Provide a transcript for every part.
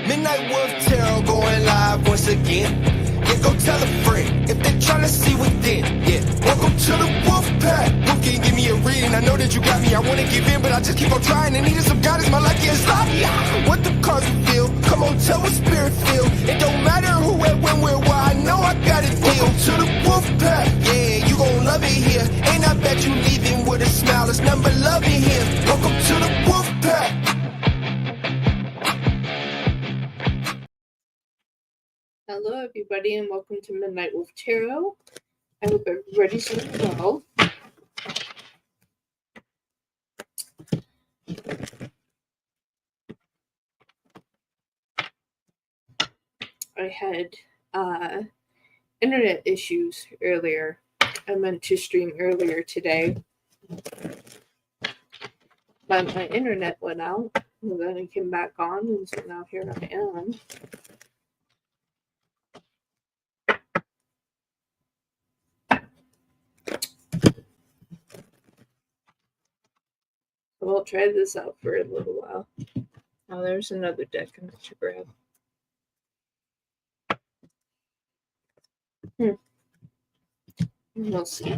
Midnight Wolf Tarot going live once again. Yeah, go tell a friend if they're trying to see within. Yeah, welcome to the Wolf Pack. You can give me a reading. I know that you got me. I want to give in, but I just keep on trying. And needing some guidance. My lucky is sloppy. What the cards reveal? Come on, tell what spirit feel. It don't matter who, where, when, where, why. I know I got a deal. To the Wolf Pack. Yeah, you gon' love it here. And I bet you leaving with a smile. There's nothing but love in here. Welcome to the Wolf Pack. Hello, everybody, and welcome to Midnight Wolf Tarot. I hope everybody's doing well. I had internet issues earlier. I meant to stream earlier today, but my internet went out, and then it came back on, and so now here I am. So I'll try this out for a little while. Now there's another deck I need to grab. We'll see.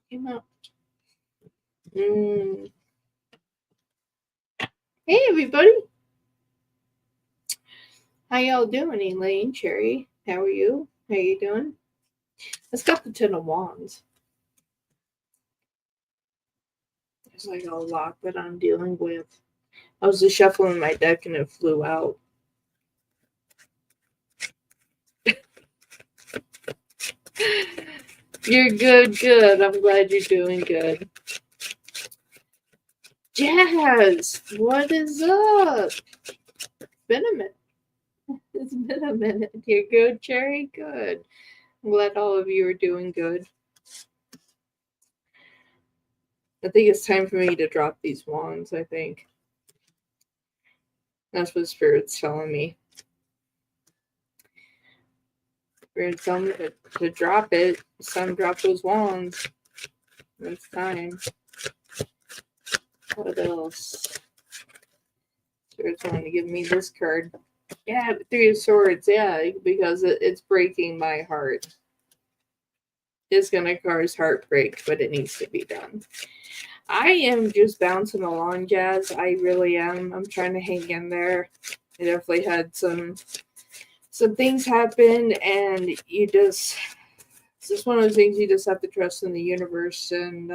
Came out. Hey, everybody. How y'all doing, Elaine, Cherry? How are you? How you doing? It's got the Ten of Wands. There's like a lot that I'm dealing with. I was just shuffling my deck and it flew out. You're good. I'm glad you're doing good. Jazz, what is up? It's been a minute. You're good, Cherry? Good. I'm glad all of you are doing good. I think it's time for me to drop these wands, I think. That's what Spirit's telling me. Spirit's telling me to drop it. It's time to drop those wands. It's time. What else? Spirit's wanting to give me this card. Yeah, the Three of Swords. Yeah, because it's breaking my heart. It's going to cause heartbreak, but it needs to be done. I am just bouncing along, Jazz. I really am. I'm trying to hang in there. I definitely had some things happen, and you just, it's just one of those things you just have to trust in the universe. And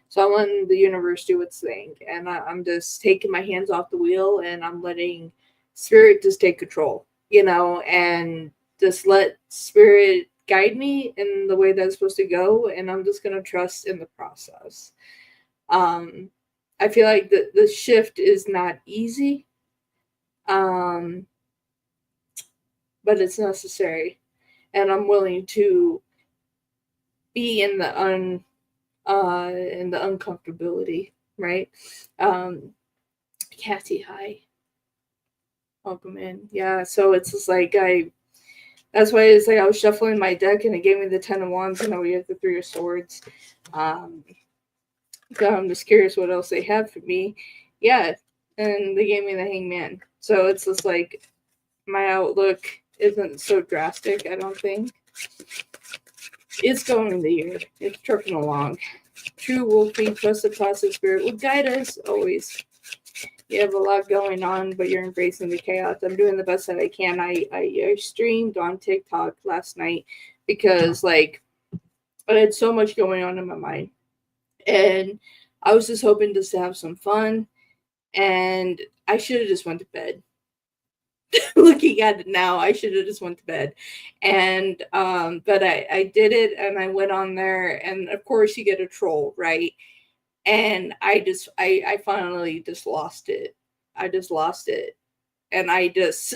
so I'm letting the universe do its thing. And I'm just taking my hands off the wheel, and I'm letting Spirit just take control, and just let Spirit guide me in the way that's supposed to go. And I'm just going to trust in the process. I feel like the shift is not easy, but it's necessary, and I'm willing to be in the uncomfortability, right? Cassie, hi, welcome in. Yeah, so it's just like that's why it's like I was shuffling my deck, and it gave me the Ten of Wands, and now we have the Three of Swords. I'm just curious what else they have for me. Yeah, and they gave me the Hangman. So it's just like my outlook isn't so drastic, I don't think. It's going the year. It's trucking along. True Wolfie, trust the process Spirit will guide us always. You have a lot going on, but you're embracing the chaos. I'm doing the best that I can. I streamed on TikTok last night because I had so much going on in my mind. And I was just hoping just to have some fun, and I should have just went to bed. Looking at it now, I should have just went to bed. And but I did it, and I went on there, and of course you get a troll, right? And I finally just lost it. I just lost it. and I just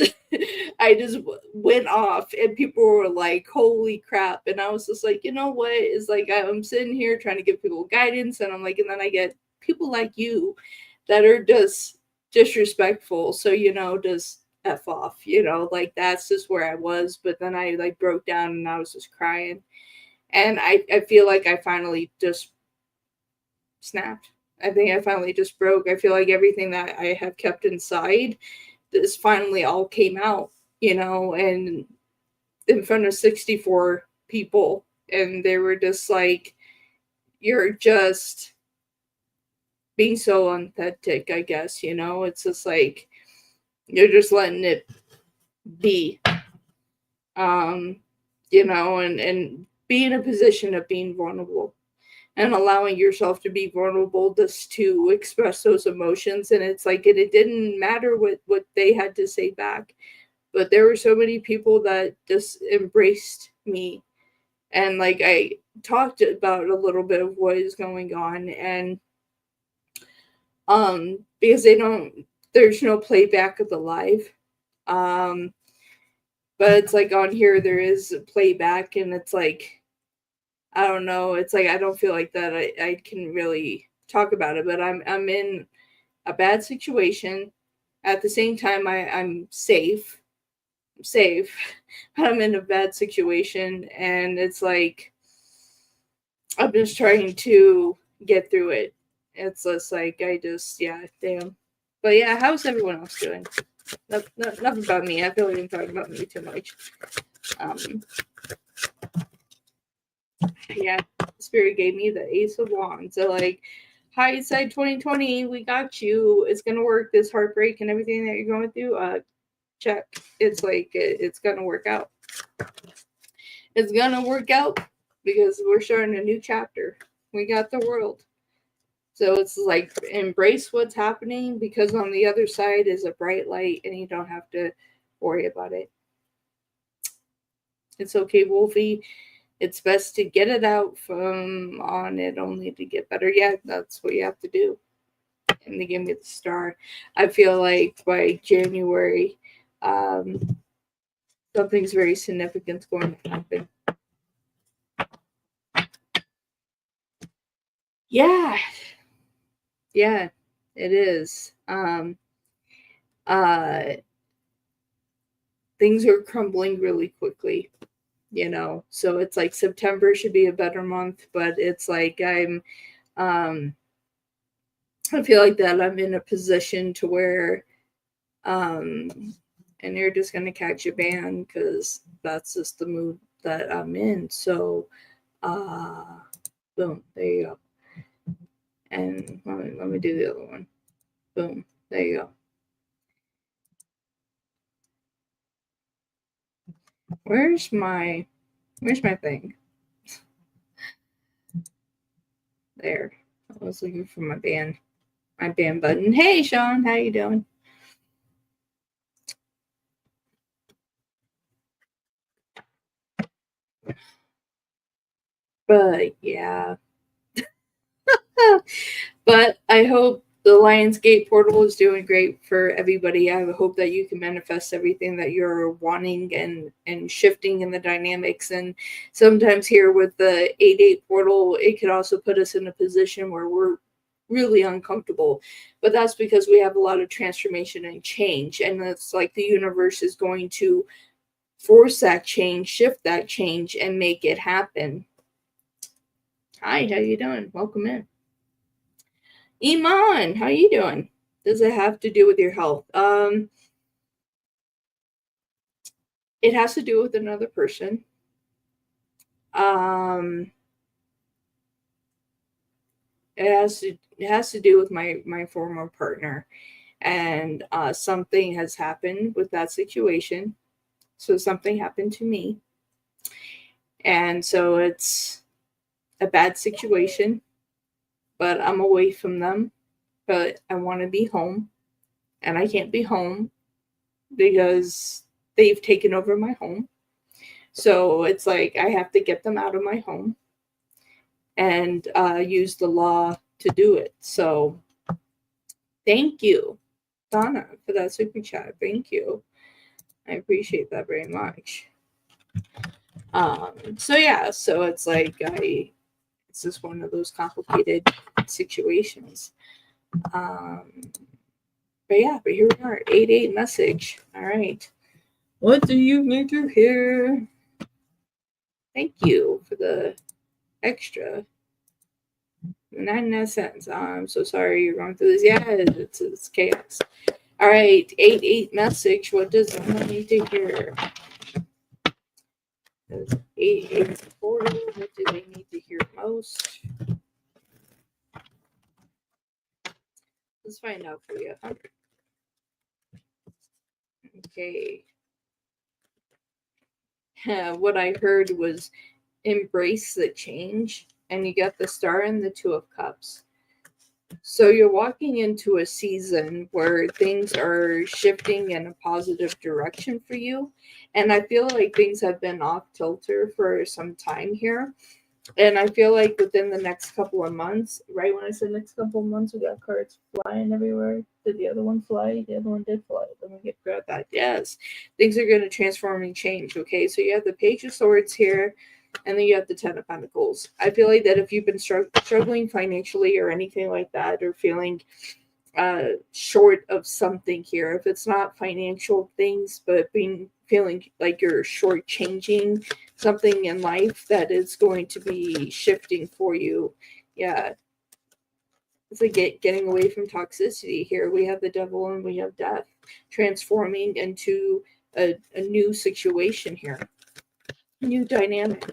I just went off, and people were like, holy crap. And I was just like, you know what, it's like I'm sitting here trying to give people guidance, and I'm like, and then I get people like you that are just disrespectful, so just F off, like that's just where I was. But then I like broke down and I was just crying, and I feel like I finally just snapped. I think I finally just broke. I feel like everything that I have kept inside, this finally all came out, and in front of 64 people. And they were just like, you're just being so authentic, I guess, it's just like, you're just letting it be, and be in a position of being vulnerable and allowing yourself to be vulnerable, just to express those emotions. And it's like, it didn't matter what they had to say back, but there were so many people that just embraced me. And like, I talked about a little bit of what is going on, and because there's no playback of the live, but it's like on here there is a playback, and it's like, I don't know. It's like, I don't feel like that I can really talk about it, but I'm in a bad situation. At the same time, I'm safe. I'm safe, but I'm in a bad situation, and it's like, I'm just trying to get through it. It's just like, yeah, damn. But yeah, how's everyone else doing? Enough about me. I feel like I'm talking about me too much. Yeah, Spirit gave me the Ace of Wands. So like, hindsight 2020, we got you. It's gonna work. This heartbreak and everything that you're going through, check. It's like, it's gonna work out. It's gonna work out, because we're starting a new chapter. We got the world. So it's like, embrace what's happening, because on the other side is a bright light, and you don't have to worry about it. It's okay, Wolfie. It's best to get it out from on it only to get better. Yeah, that's what you have to do. And they give me the star. I feel like by January, something's very significant going to happen. Yeah, it is. Things are crumbling really quickly, so it's like September should be a better month, but it's like I feel like that I'm in a position to where, and you're just going to catch a ban, because that's just the mood that I'm in. So, boom, there you go. And let me do the other one. Boom, there you go. Where's my thing? There. I was looking for my band button. Hey, Sean, how you doing? But yeah. But I hope the Lionsgate portal is doing great for everybody. I hope that you can manifest everything that you're wanting, and shifting in the dynamics. And sometimes here with the 8-8 portal, it could also put us in a position where we're really uncomfortable. But that's because we have a lot of transformation and change. And it's like the universe is going to force that change, shift that change, and make it happen. Hi, how you doing? Welcome in. Iman, how you doing? Does it have to do with your health? It has to do with another person. It has to do with my former partner, and something has happened with that situation. So something happened to me, and so it's a bad situation. But I'm away from them. But I want to be home, and I can't be home because they've taken over my home. So it's like I have to get them out of my home and use the law to do it. So thank you. Donna, for that super chat. Thank you. I appreciate that very much. So yeah, so it's like it's just one of those complicated situations. But here we are, 8-8 message. All right. What do you need to hear? Thank you for the extra 99 cents. I'm so sorry you're going through this. Yeah, it's chaos. All right, 8-8 message. What does someone need to hear? 8-8 portal. What do they need to hear most? Let's find out for you. Okay. What I heard was embrace the change, and you got the Star and the Two of Cups. So you're walking into a season where things are shifting in a positive direction for you. And I feel like things have been off kilter for some time here. And I feel like within the next couple of months, right when I said next couple of months, we got cards flying everywhere. Did the other one fly? The other one did fly. Let me grab that. Yes. Things are going to transform and change. Okay. So you have the Page of Swords here, and then you have the Ten of Pentacles. I feel like that if you've been struggling financially or anything like that, or feeling short of something here, if it's not financial things, but feeling like you're shortchanging something in life, that is going to be shifting for you. Yeah. It's like getting away from toxicity here. We have the Devil and we have Death transforming into a new situation here. New dynamic.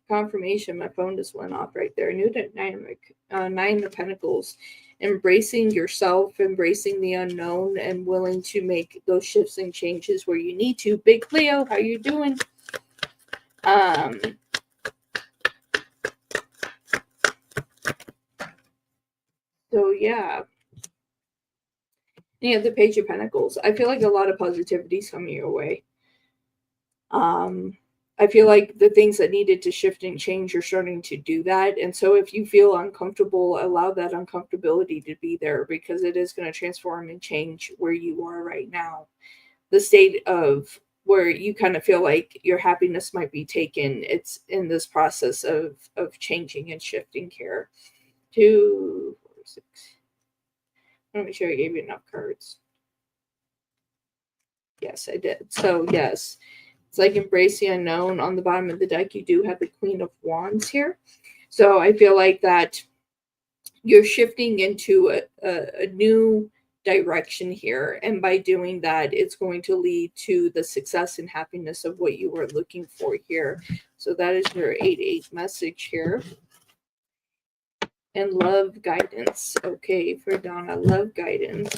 Confirmation. My phone just went off right there. New dynamic. 9 of Pentacles. Embracing yourself, embracing the unknown, and willing to make those shifts and changes where you need to. Big Cleo, how you doing? So yeah. Yeah, the Page of Pentacles. I feel like a lot of positivity is coming your way. I feel like the things that needed to shift and change, you're starting to do that. And so if you feel uncomfortable, allow that uncomfortability to be there, because it is going to transform and change where you are right now. The state of where you kind of feel like your happiness might be taken, it's in this process of changing and shifting here. 2, 4, 6. Let me make sure I gave you enough cards. Yes, I did. So yes. It's like embrace the unknown. On the bottom of the deck, you do have the Queen of Wands here. So I feel like that you're shifting into a new direction here. And by doing that, it's going to lead to the success and happiness of what you were looking for here. So that is your 8-8 message here. And love guidance. Okay, for Donna, love guidance.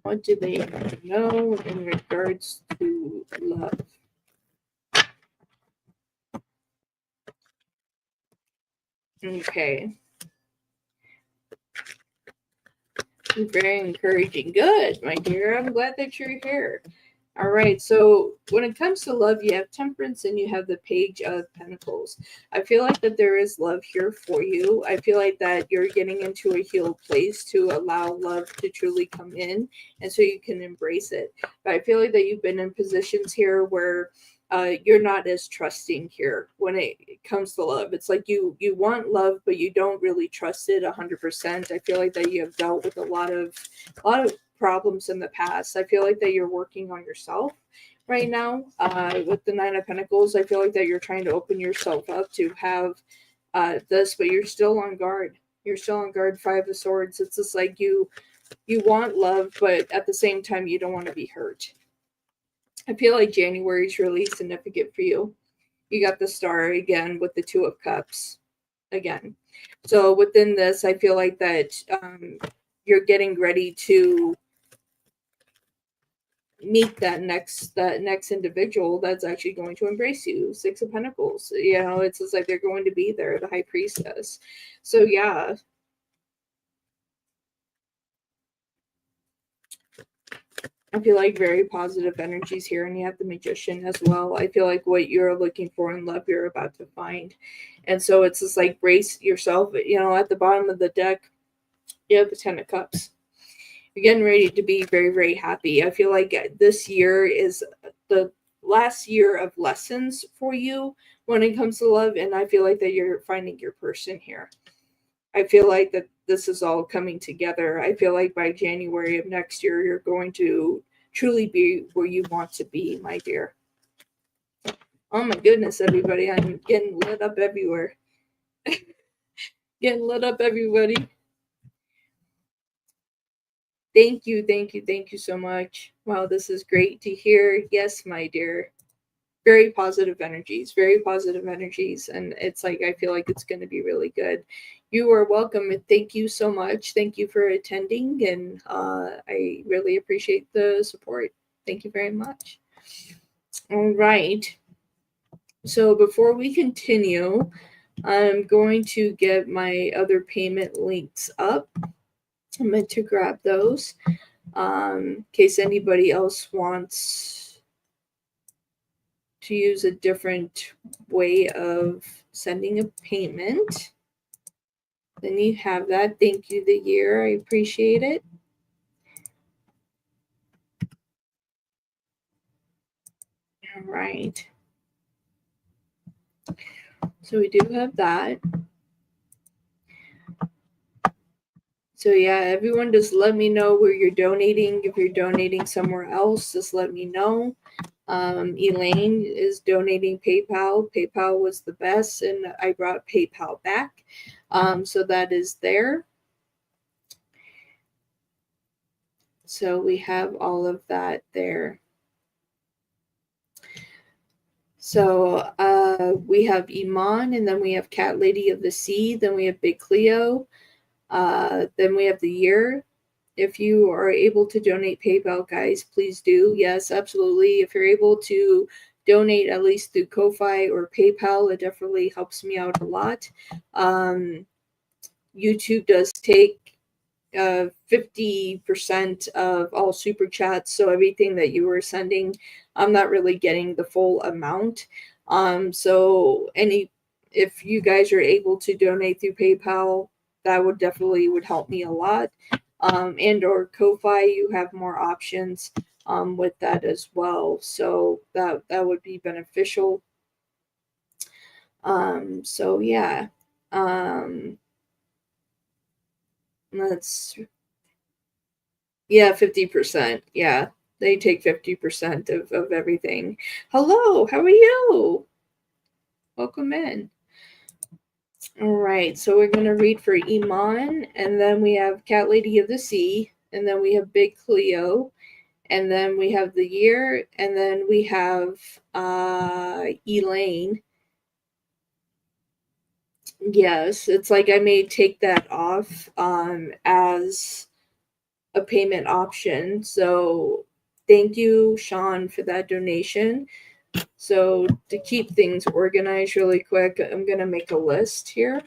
What do they know in regards to love? Okay. Very encouraging. Good, my dear. I'm glad that you're here. All right. So when it comes to love, you have Temperance and you have the Page of Pentacles. I feel like that there is love here for you. I feel like that you're getting into a healed place to allow love to truly come in, and so you can embrace it. But I feel like that you've been in positions here where you're not as trusting here when it comes to love. It's like you want love, but you don't really trust it 100%. I feel like that you have dealt with a lot of problems in the past. I feel like that you're working on yourself right now. With the 9 of Pentacles, I feel like that you're trying to open yourself up to have this, but you're still on guard. You're still on guard. 5 of Swords. It's just like you want love, but at the same time, you don't want to be hurt. I feel like January is really significant for you. You got the Star again with the 2 of Cups again. So within this, I feel like that you're getting ready to meet that next individual that's actually going to embrace you. 6 of Pentacles. You know, it's just like they're going to be there, the High Priestess. So yeah. I feel like very positive energies here, and you have the Magician as well. I feel like what you're looking for in love, you're about to find. And so it's just like brace yourself. You know, at the bottom of the deck, you have the Ten of Cups. You're getting ready to be very, very happy. I feel like this year is the last year of lessons for you when it comes to love, and I feel like that you're finding your person here. I feel like that this is all coming together. I feel like by January of next year, you're going to truly be where you want to be, my dear. Oh my goodness, everybody. I'm getting lit up everywhere. Getting lit up, everybody. Thank you, thank you, thank you so much. Wow, this is great to hear. Yes, my dear. Very positive energies, very positive energies. And it's like, I feel like it's going to be really good. You are welcome. And thank you so much. Thank you for attending. And I really appreciate the support. Thank you very much. All right. So before we continue, I'm going to get my other payment links up. I'm meant to grab those in case anybody else wants to use a different way of sending a payment. Then you have that. Thank you, the year. I appreciate it. All right. So we do have that. So yeah, everyone just let me know where you're donating. If you're donating somewhere else, just let me know. Elaine is donating PayPal. PayPal was the best, and I brought PayPal back. So that is there. So we have all of that there. So we have Iman, and then we have Cat Lady of the Sea, then we have Big Cleo, then we have the year. If you are able to donate PayPal, guys, please do. Yes, absolutely. If you're able to donate at least through Ko-Fi or PayPal, it definitely helps me out a lot. YouTube does take 50% of all super chats, so everything that you were sending, I'm not really getting the full amount. So if you guys are able to donate through PayPal, that would help me a lot. And or Ko-Fi, you have more options with that as well, so that would be beneficial. So yeah. Let's Yeah, 50%. Yeah, they take 50% of everything. Hello, how are you? Welcome in. All right, so we're going to read for Iman, and then we have Cat Lady of the Sea, and then we have Big Cleo, and then we have the year, and then we have Elaine. Yes, it's like I may take that off as a payment option. So thank you, Sean, for that donation. So to keep things organized really quick, I'm going to make a list here.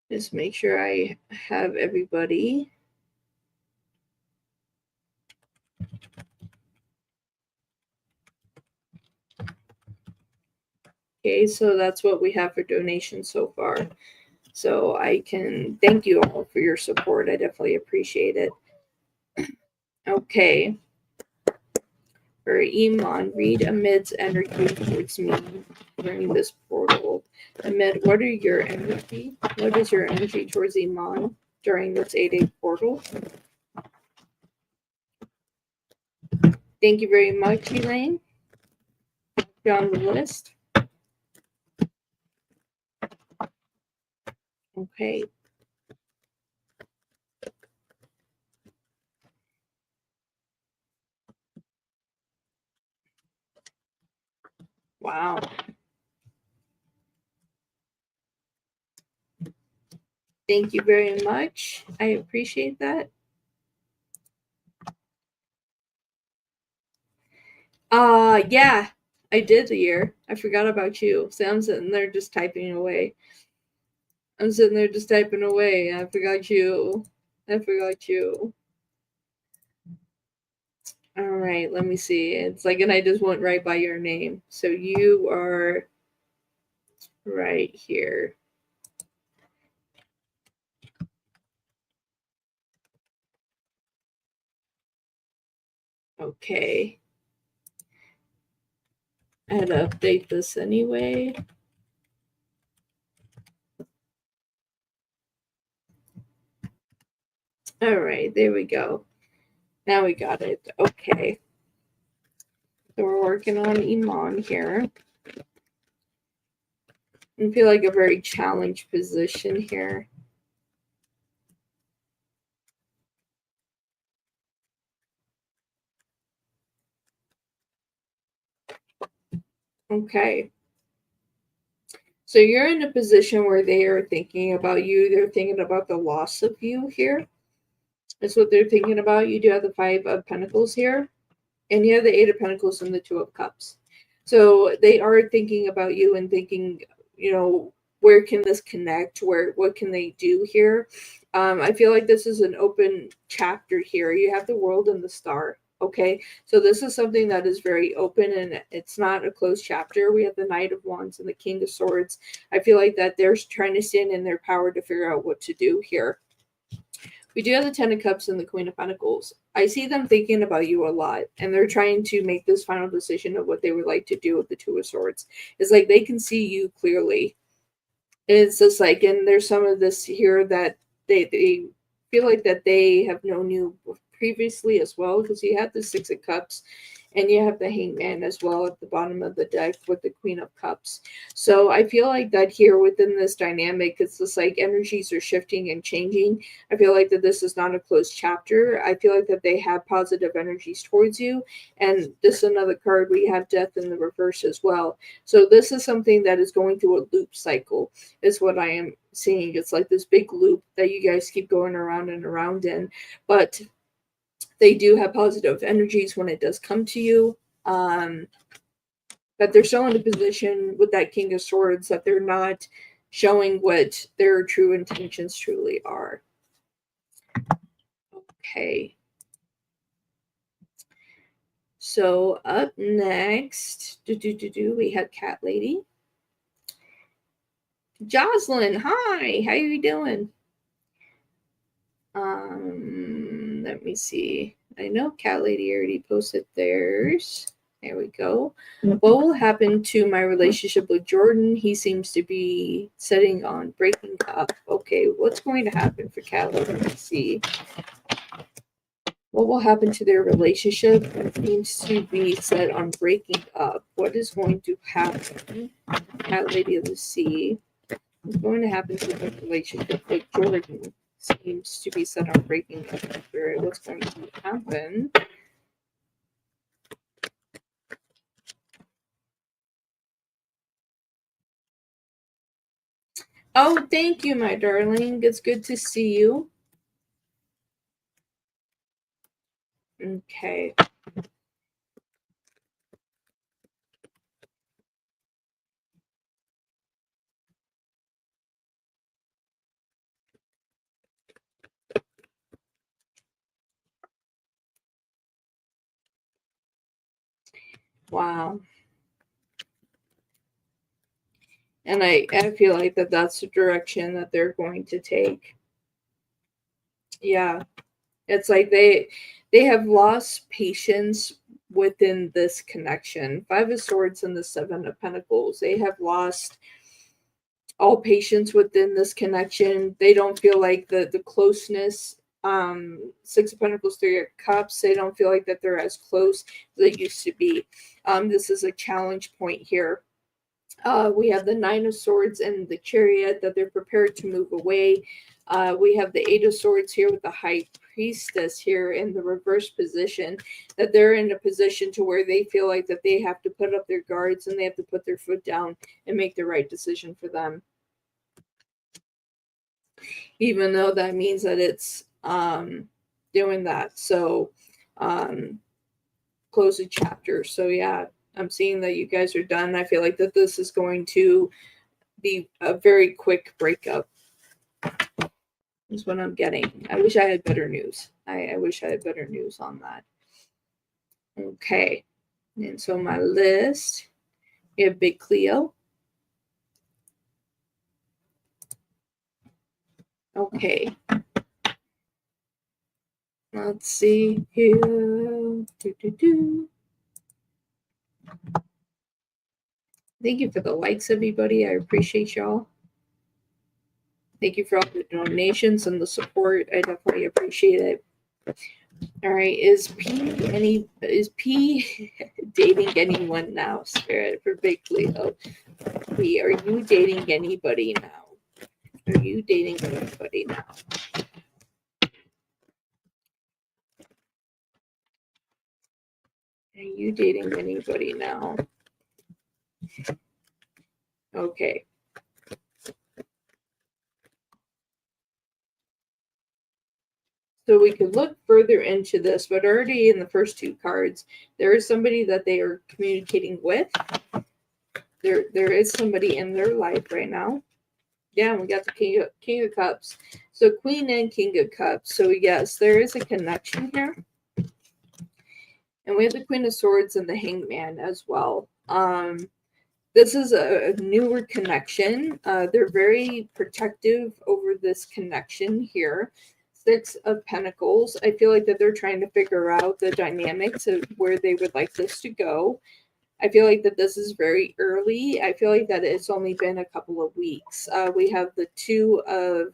Just make sure I have everybody. Okay, so that's what we have for donations so far. So I can thank you all for your support. I definitely appreciate it. Okay. For Iman, read Amid's energy towards me during this portal. Amid, what are your energy? What is your energy towards Iman during this 8-day portal? Thank you very much, Elaine. On the list. Okay. Wow. Thank you very much. I appreciate that. Yeah, I did the year. I forgot about you. So I'm sitting there just typing away. I'm sitting there just typing away. I forgot you. I forgot you. All right, let me see. It's like, and I just went right by your name. So you are right here. Okay. I had to update this anyway. All right, there we go. Now we got it. Okay. So we're working on Iman here. I feel like a very challenged position here. Okay. So you're in a position where they are thinking about you. They're thinking about the loss of you here. That's what they're thinking about. You do have the Five of Pentacles here, and you have the Eight of Pentacles and the Two of Cups. So they are thinking about you and thinking, where can this connect? What can they do here? I feel like this is an open chapter here. You have the World and the Star. Okay, so this is something that is very open and it's not a closed chapter. We have the Knight of Wands and the King of Swords. I feel like that they're trying to stand in their power to figure out what to do here. We do have the Ten of Cups and the Queen of Pentacles. I see them thinking about you a lot, and they're trying to make this final decision of what they would like to do with the Two of Swords. It's like they can see you clearly. It's just like, and there's some of this here that they feel like that they have known you previously as well, because you have the Six of Cups and you have the Hangman as well at the bottom of the deck with the Queen of Cups. So I feel like that here within this dynamic, it's just like energies are shifting and changing. I feel like that this is not a closed chapter. I feel like that they have positive energies towards you. And this is another card. We have Death in the reverse as well. So this is something that is going through a loop cycle, is what I am seeing. It's like this big loop that you guys keep going around and around in. But they do have positive energies when it does come to you. But they're still in a position with that King of Swords that they're not showing what their true intentions truly are. Okay. So up next, we have Cat Lady. Jocelyn, hi. How are you doing? Let me see. I know Cat Lady already posted theirs. There we go. What will happen to my relationship with Jordan? He seems to be setting on breaking up. Okay, what's going to happen for Cat Lady? Let's see. What will happen to their relationship? It seems to be set on breaking up. What is going to happen? Cat Lady of the Sea. What's going to happen to the relationship with Jordan? Seems to be set on breaking up. What's going to happen? Oh, thank you, my darling. It's good to see you. Okay. Wow. And I feel like that's the direction that they're going to take. Yeah. It's like they have lost patience within this connection. Five of Swords and the Seven of Pentacles. They have lost all patience within this connection. They don't feel like the closeness. Six of Pentacles, Three of Cups. They don't feel like that they're as close as they used to be. This is a challenge point here. We have the Nine of Swords and the Chariot that they're prepared to move away. We have the Eight of Swords here with the High Priestess here in the reverse position, that they're in a position to where they feel like that they have to put up their guards and they have to put their foot down and make the right decision for them. even though that means that it's doing that. So close the chapter. So yeah, I'm seeing that you guys are done. I feel like that this is going to be a very quick breakup is what I'm getting. I wish I had better news. I wish I had better news on that. Okay. And so my list, we have Big Cleo. Okay. Let's see here. Thank you for the likes, everybody. I appreciate y'all. Thank you for all the donations and the support. I definitely appreciate it. All right, is P dating anyone now? Spirit for Big Leo. P, are you dating anybody now? Are you dating anybody now? Are you dating anybody now? Okay. So we could look further into this, but already in the first two cards, there is somebody that they are communicating with. There is somebody in their life right now. Yeah, we got the King of Cups. So Queen and King of Cups. So yes, there is a connection here. And we have the Queen of Swords and the Hangman as well. This is a newer connection. They're very protective over this connection here. Six of Pentacles. I feel like that they're trying to figure out the dynamics of where they would like this to go. I feel like that this is very early. I feel like that it's only been a couple of weeks. We have the Two of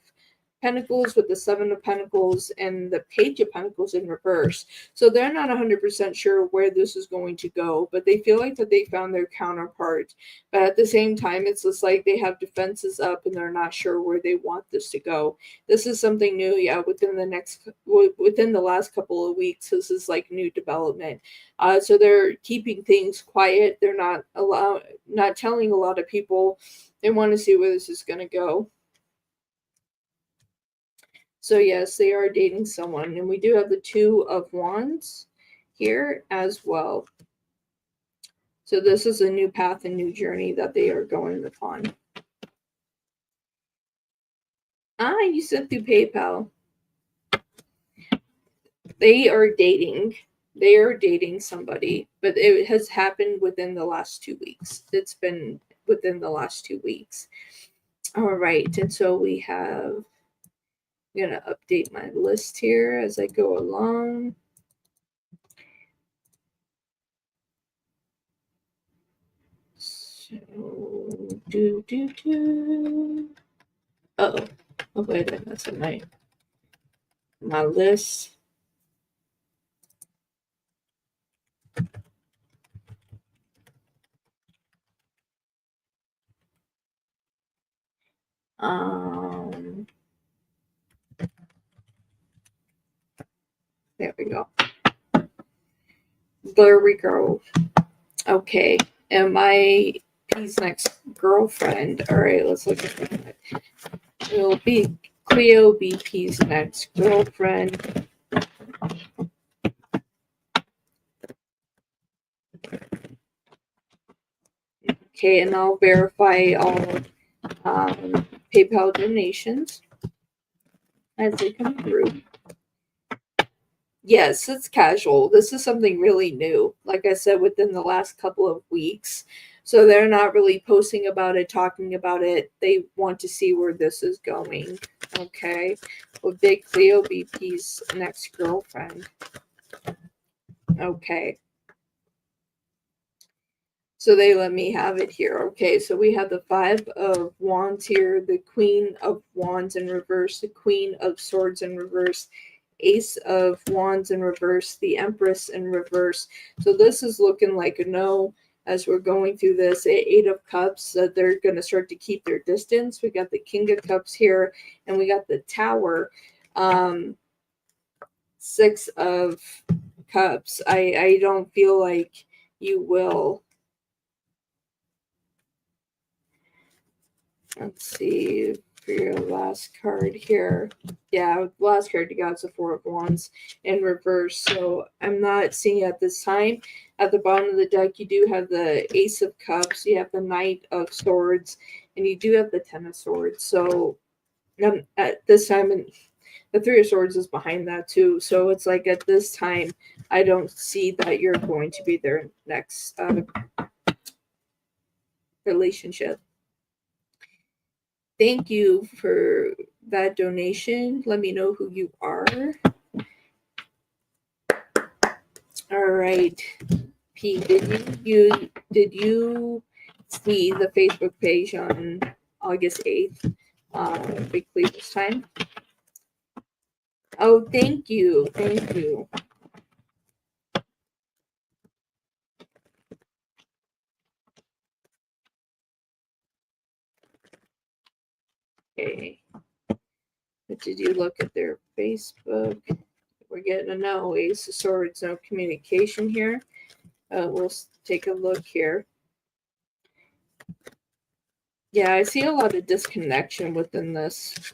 Pentacles with the Seven of Pentacles and the Page of Pentacles in reverse. So they're not 100% sure where this is going to go, but they feel like that they found their counterpart. But at the same time, it's just like they have defenses up and they're not sure where they want this to go. This is something new, yeah, within the last couple of weeks. This is like new development. So they're keeping things quiet. They're not telling a lot of people. They want to see where this is going to go. So yes, they are dating someone. And we do have the Two of Wands here as well. So this is a new path and new journey that they are going upon. You sent through PayPal. They are dating. They are dating somebody, but it has happened within the last 2 weeks. It's been within the last 2 weeks. All right, and so we have, I'm going to update my list here as I go along. So, Uh-oh. Oh, wait, I messed up my list. There we go. There we go. Okay. And my P's next girlfriend. All right, let's look at that. It'll be Cleo BP's next girlfriend. Okay, and I'll verify all PayPal donations as they come through. Yes, it's casual. This is something really new. Like I said, within the last couple of weeks. So they're not really posting about it, talking about it. They want to see where this is going. Okay. Well, Big Cleo BP's next girlfriend. Okay. So they let me have it here. Okay, so we have the Five of Wands here, the Queen of Wands in reverse, the Queen of Swords in reverse, Ace of Wands in reverse, the Empress in reverse. So this is looking like a no as we're going through this. Eight of Cups, they're going to start to keep their distance. We got the King of Cups here, and we got the Tower. Six of Cups. I don't feel like you will. Let's see. for your last card here. Yeah, last card you got is the Four of Wands in reverse. So I'm not seeing at this time. At the bottom of the deck, you do have the Ace of Cups, you have the Knight of Swords, and you do have the Ten of Swords. So at this time, and the Three of Swords is behind that too. So it's like at this time, I don't see that you're going to be their next relationship. Thank you for that donation. Let me know who you are. All right, P, did you see the Facebook page on August 8th? Weekly this time. Oh, thank you. Thank you. Okay. But did you look at their Facebook? We're getting a no. Ace of Swords, no communication here. We'll take a look here. Yeah, I see a lot of disconnection within this.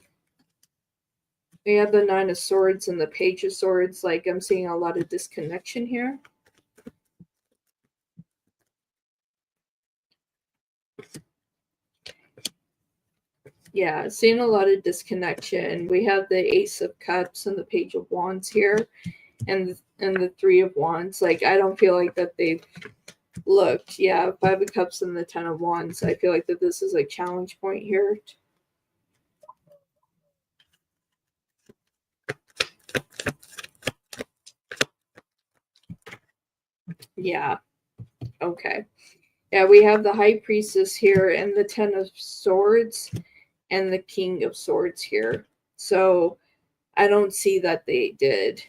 We have the Nine of Swords and the Page of Swords. Like, I'm seeing a lot of disconnection here. Yeah, seeing a lot of disconnection. We have the Ace of Cups and the Page of Wands here, and the Three of Wands. Like, I don't feel like that they've looked. Yeah, Five of Cups and the Ten of Wands. I feel like that this is a challenge point here. Yeah. Okay. Yeah, we have the High Priestess here and the Ten of Swords and the King of Swords here. So I don't see that they did.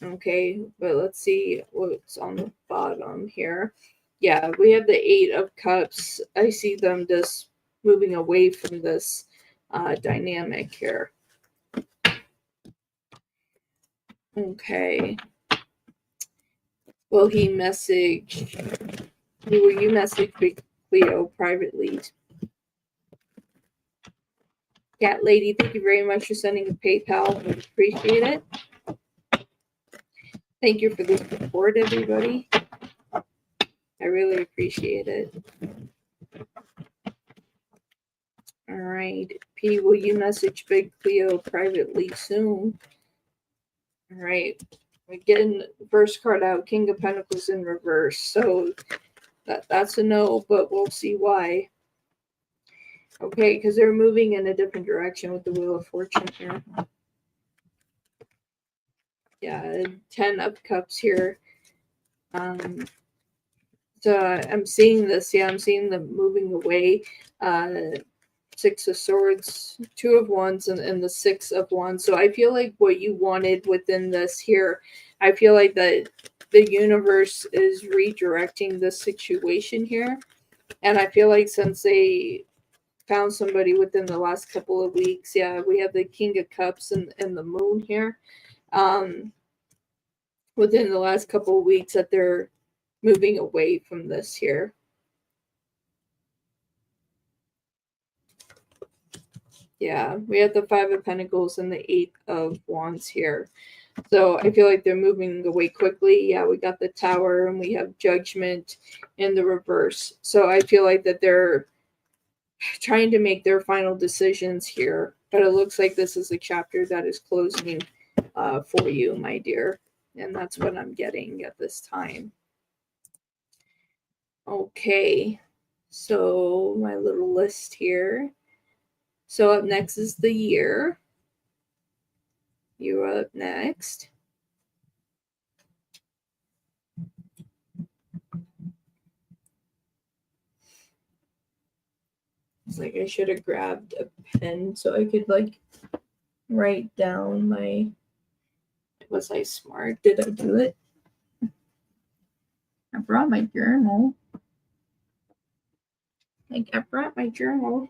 Okay, but let's see what's on the bottom here. Yeah, we have the Eight of Cups. I see them just moving away from this dynamic here. Okay. Will he message? Will you message Big Cleo privately? Cat Lady, thank you very much for sending a PayPal. I appreciate it. Thank you for the support, everybody. I really appreciate it. All right. P, will you message Big Cleo privately soon? All right. We're getting the first card out, King of Pentacles in reverse. So that's a no, but we'll see why. Okay, because they're moving in a different direction with the Wheel of Fortune here. Yeah, 10 of Cups here. So I'm seeing this. Yeah, I'm seeing them moving away. Six of Swords, Two of Wands, and the Six of Wands. So I feel like what you wanted within this here, I feel like that the universe is redirecting the situation here. And I feel like since they found somebody within the last couple of weeks, yeah, we have the King of Cups and the Moon here. Within the last couple of weeks that they're moving away from this here. Yeah, we have the Five of Pentacles and the Eight of Wands here. So I feel like they're moving away quickly. Yeah, we got the Tower and we have Judgment in the reverse. So I feel like that they're trying to make their final decisions here. But it looks like this is a chapter that is closing for you, my dear. And that's what I'm getting at this time. Okay, so my little list here. So up next is the year. You're up next. It's like I should have grabbed a pen so I could like write down my. Was I smart? Did I do it? I brought my journal. Like I brought my journal,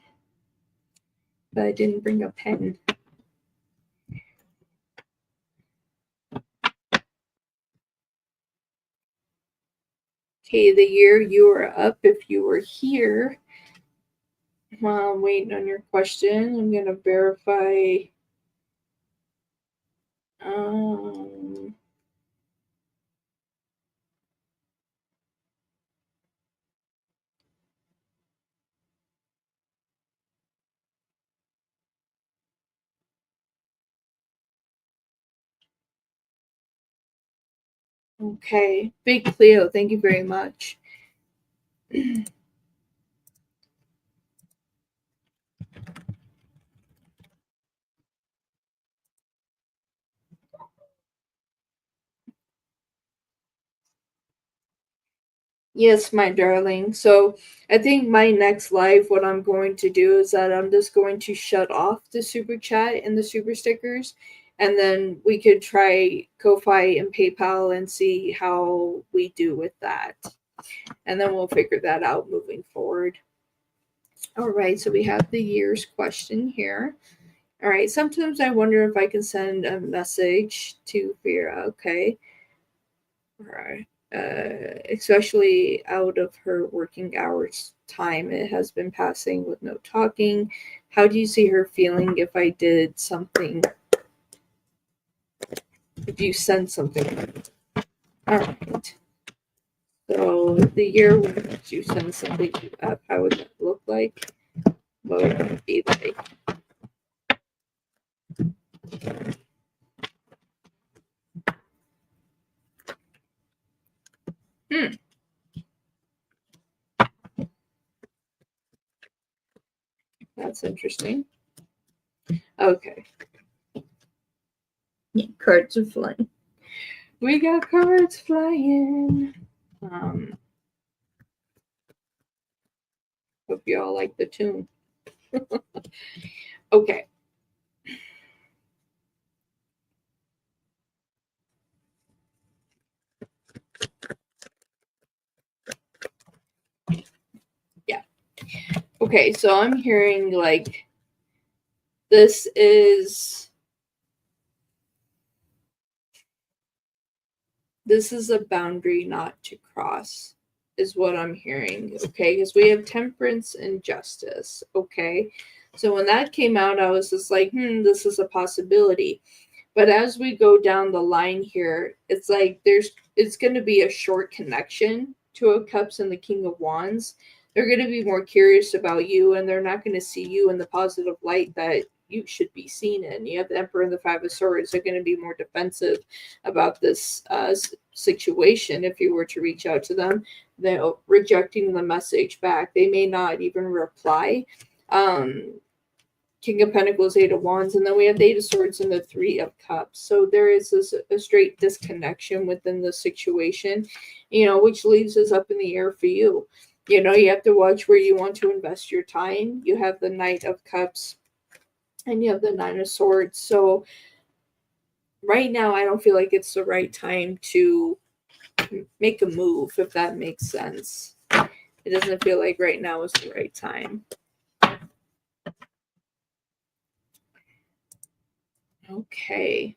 but I didn't bring a pen. Okay, the year you were up, if you were here, While I'm waiting on your question, I'm gonna verify. Um, okay, Big Cleo, thank you very much. Yes, my darling. So I think my next live, what I'm going to do is that I'm just going to shut off the super chat and the super stickers, and then we could try Ko-Fi and PayPal and see how we do with that. And then we'll figure that out moving forward. All right, so we have the year's question here. All right, sometimes I wonder if I can send a message to Vera. Okay. All right. Especially out of her working hours time. It has been passing with no talking. How do you see her feeling if I did something? If you send something? All right. So the year when you send something up, how would that look like? What would it be like? Hmm. That's interesting. Okay. Yeah, cards are flying. We got cards flying. Hope you all like the tune. Okay. Yeah. Okay, so I'm hearing like this is a boundary not to cross is what I'm hearing. Okay, because we have temperance and justice. Okay, so when that came out, I was just like, this is a possibility. But as we go down the line here, it's like it's going to be a short connection. Two of Cups and the King of Wands. They're going to be more curious about you, and they're not going to see you in the positive light that you should be seen in. You have the Emperor and the Five of Swords. They're going to be more defensive about this situation. If you were to reach out to them, they're rejecting the message back. They may not even reply. King of Pentacles, Eight of Wands, and then we have the Eight of Swords and the Three of Cups. So there is a straight disconnection within the situation, which leaves us up in the air for you. You have to watch where you want to invest your time. You have the Knight of Cups and you have the Nine of Swords. So right now, I don't feel like it's the right time to make a move, if that makes sense. It doesn't feel like right now is the right time. Okay.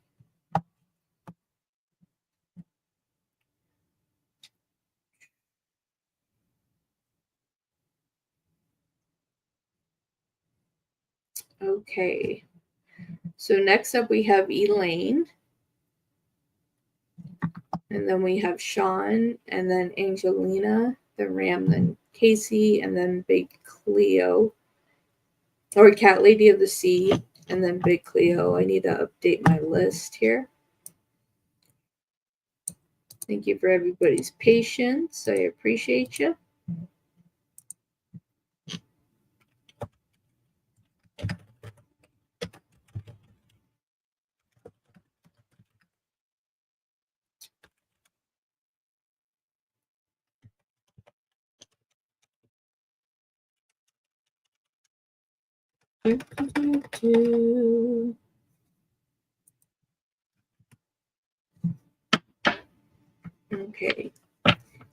Okay. So next up we have Elaine. And then we have Sean, and then Angelina, then Ram, then Casey, and then Big Cleo. Or Cat Lady of the Sea, and then Big Cleo. I need to update my list here. Thank you for everybody's patience. I appreciate you. Okay.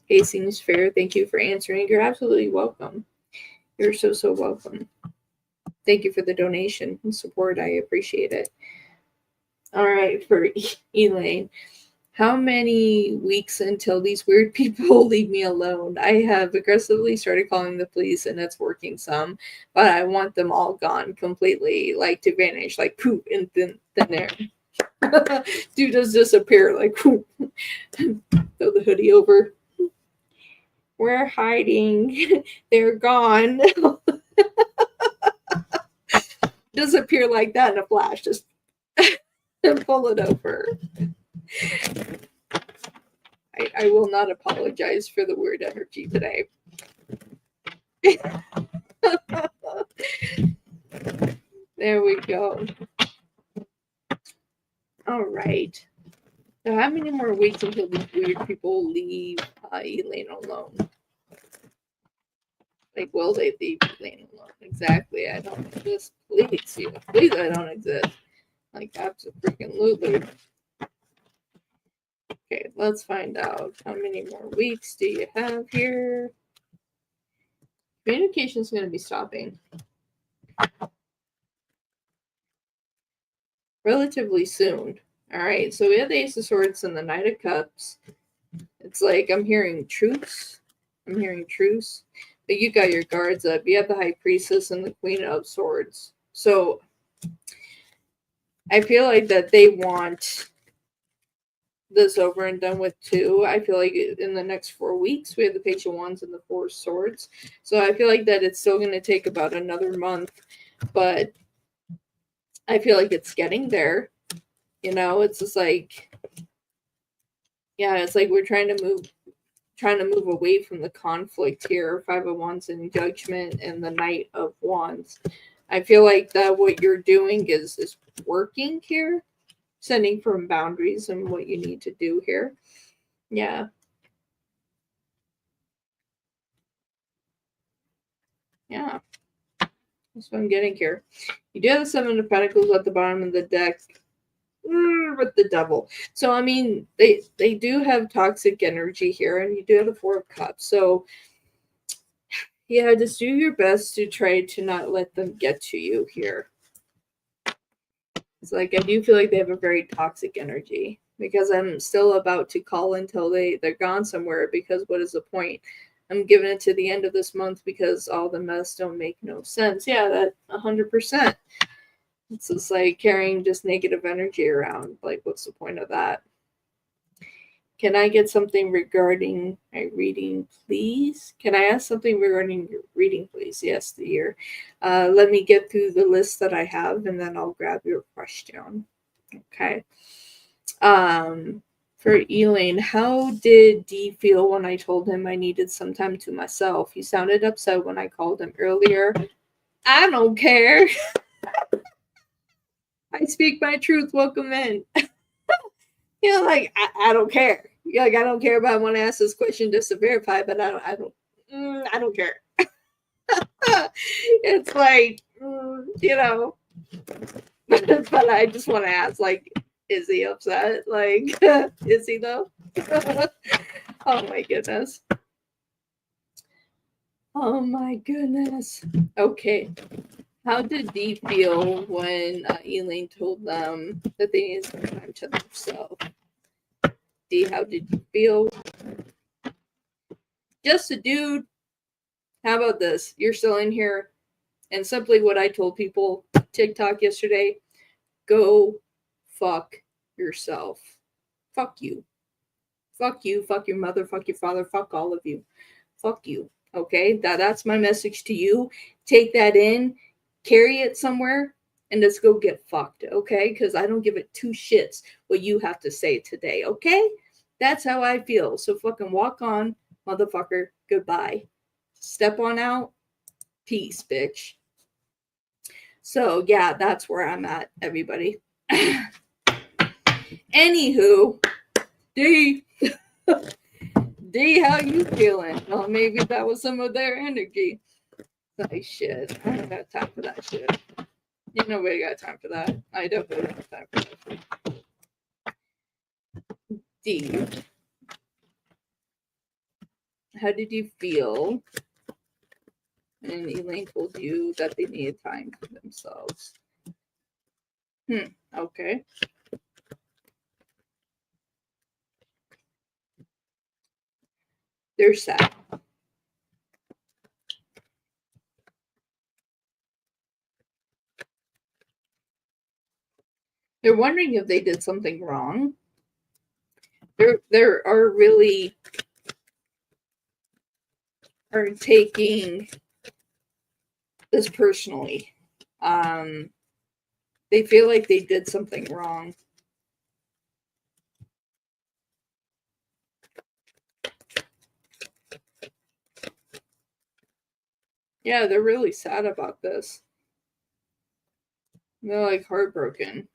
Hastings Fair, thank you for answering. You're absolutely welcome. You're so welcome. Thank you for the donation and support. I appreciate it. All right, for Elaine. How many weeks until these weird people leave me alone? I have aggressively started calling the police and it's working some, but I want them all gone completely, like to vanish, like poof, in thin air. Dude just disappear, like poof. Throw the hoodie over. We're hiding. They're gone. Disappear like that in a flash. Just pull it over. I will not apologize for the weird energy today. There we go. All right. So how many more weeks until these weird people leave Elaine alone? Like, will they leave Elaine alone? Exactly. I don't exist. Please, please, I don't exist. Like, absolutely. Okay, let's find out. How many more weeks do you have here? Communication is going to be stopping relatively soon. All right, so we have the Ace of Swords and the Knight of Cups. It's like I'm hearing truce. I'm hearing truce. But you got your guards up. You have the High Priestess and the Queen of Swords. So I feel like that they want this over and done with too. I feel like in the next 4 weeks we have the Page of Wands and the Four of Swords. So I feel like that it's still going to take about another month, but I feel like it's getting there. You know, it's just like, yeah, it's like we're trying to move away from the conflict here. Five of Wands and Judgment and the Knight of Wands. I feel like that what you're doing is working here. Setting firm boundaries and what you need to do here. Yeah. Yeah. That's what I'm getting here. You do have the Seven of Pentacles at the bottom of the deck with the Devil. So, I mean, they do have toxic energy here, and you do have the Four of Cups. So, yeah, just do your best to try to not let them get to you here. It's like I do feel like they have a very toxic energy because I'm still about to call until they're gone somewhere, because what is the point? I'm giving it to the end of this month because all the mess don't make no sense. Yeah, that 100%. It's just like carrying just negative energy around. Like, what's the point of that? Can I get something regarding my reading, please? Can I ask something regarding your reading, please? Yes, the year. Let me get through the list that I have, and then I'll grab your question. Okay. For Elaine, how did Dee feel when I told him I needed some time to myself? He sounded upset when I called him earlier. I don't care. I speak my truth. Welcome in. You know, like I don't care. Like I don't care about when I ask this question just to verify, but I don't care. It's like you know, but I just want to ask, like, is he upset? Like, is he though? Oh my goodness. Oh my goodness. Okay. How did Dee feel when Elaine told them that they needed some time to themselves? Dee, how did you feel? Just a dude. How about this? You're still in here. And simply what I told people TikTok yesterday, go fuck yourself. Fuck you. Fuck you. Fuck your mother. Fuck your father. Fuck all of you. Fuck you. Okay? That's my message to you. Take that in. Carry it somewhere. And let's go get fucked. Okay? Because I don't give it two shits what you have to say today. Okay? That's how I feel. So fucking walk on, motherfucker. Goodbye. Step on out. Peace, bitch. So, yeah, that's where I'm at, everybody. Anywho, Dee, Dee, how you feeling? Well, maybe that was some of their energy. Like, shit, I don't got time for that shit. You nobody got time for that. I definitely don't have time for that shit. Dee, how did you feel when Elaine told you that they needed time for themselves? Okay. They're sad. They're wondering if they did something wrong. There are really are taking this personally. They feel like they did something wrong. Yeah, they're really sad about this. They're like heartbroken.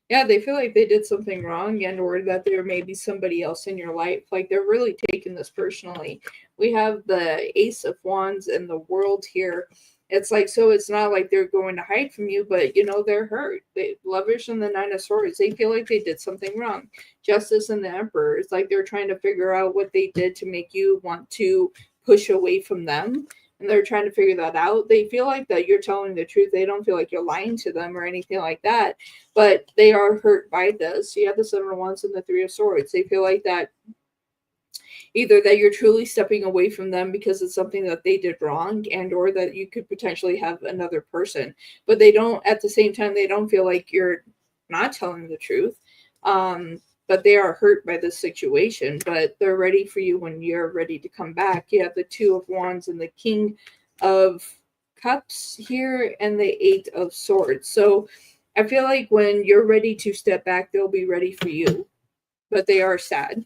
Yeah, they feel like they did something wrong and or that there may be somebody else in your life. Like they're really taking this personally. We have the Ace of Wands and the World here. It's like, so it's not like they're going to hide from you, but you know, they're hurt. The Lovers and the Nine of Swords, they feel like they did something wrong. Justice and the Emperor, it's like they're trying to figure out what they did to make you want to push away from them, and they're trying to figure that out. They feel like that you're telling the truth. They don't feel like you're lying to them or anything like that, but they are hurt by this. You have the Seven of Wands and the Three of Swords. They feel like that either that you're truly stepping away from them because it's something that they did wrong, and or that you could potentially have another person, but they don't, at the same time, they don't feel like you're not telling the truth. But they are hurt by this situation, but they're ready for you when you're ready to come back. You have the Two of Wands and the King of Cups here and the Eight of Swords. So I feel like when you're ready to step back, they'll be ready for you, but they are sad.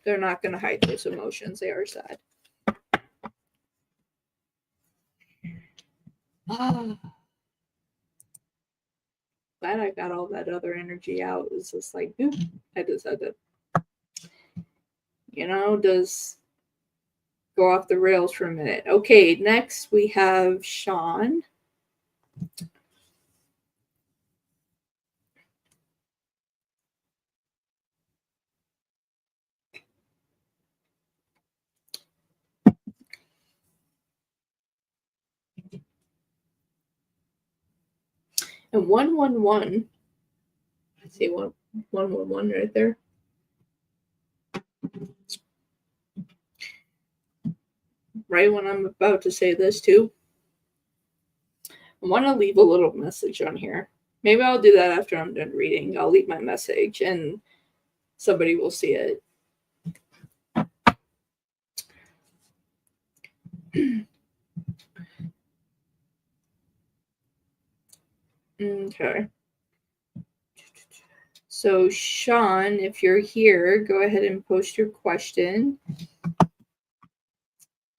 They're not going to hide those emotions. They are sad. Glad I got all that other energy out. It's just like, ooh, I just had to, just go off the rails for a minute. Okay, next we have Sean. And 111. I see 111 right there. Right when I'm about to say this too, I want to leave a little message on here. Maybe I'll do that after I'm done reading. I'll leave my message and somebody will see it. Okay. So, Sean, if you're here, go ahead and post your question.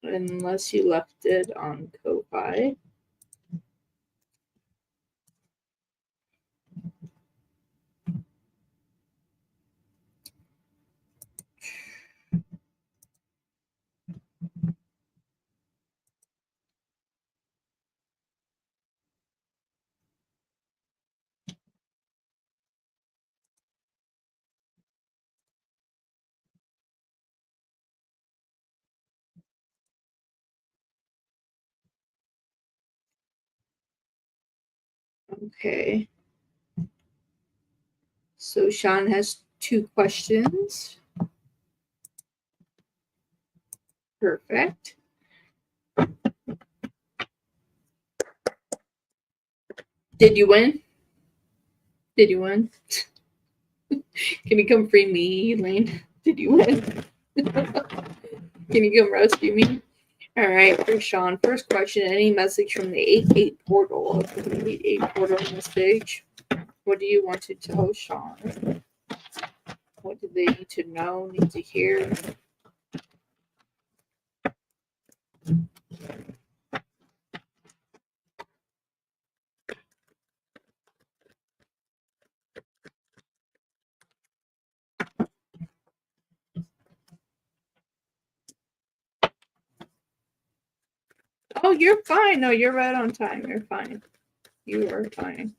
Unless you left it on Ko-Fi. Okay. So Sean has 2 questions. Perfect. Did you win? Did you win? Can you come free me, Elaine? Did you win? Can you come rescue me? All right, for Sean. First question: any message from the 8-8 portal? The 8-8 portal message. What do you want to tell Sean? What do they need to know? Need to hear? Oh, you're fine. No, you're right on time. You're fine. You are fine.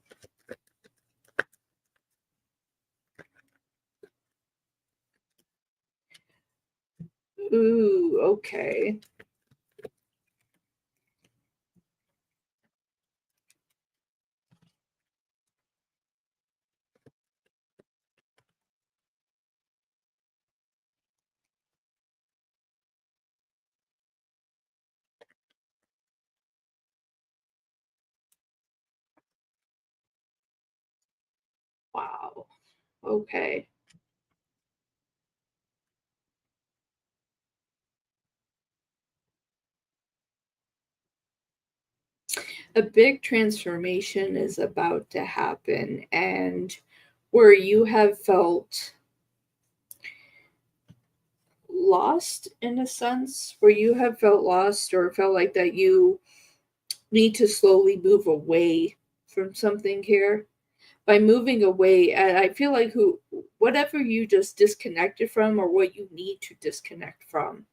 Ooh, okay. Okay. A big transformation is about to happen, and where you have felt lost in a sense, where you have felt lost or felt like that you need to slowly move away from something here. By moving away, and I feel like whatever you just disconnected from or what you need to disconnect from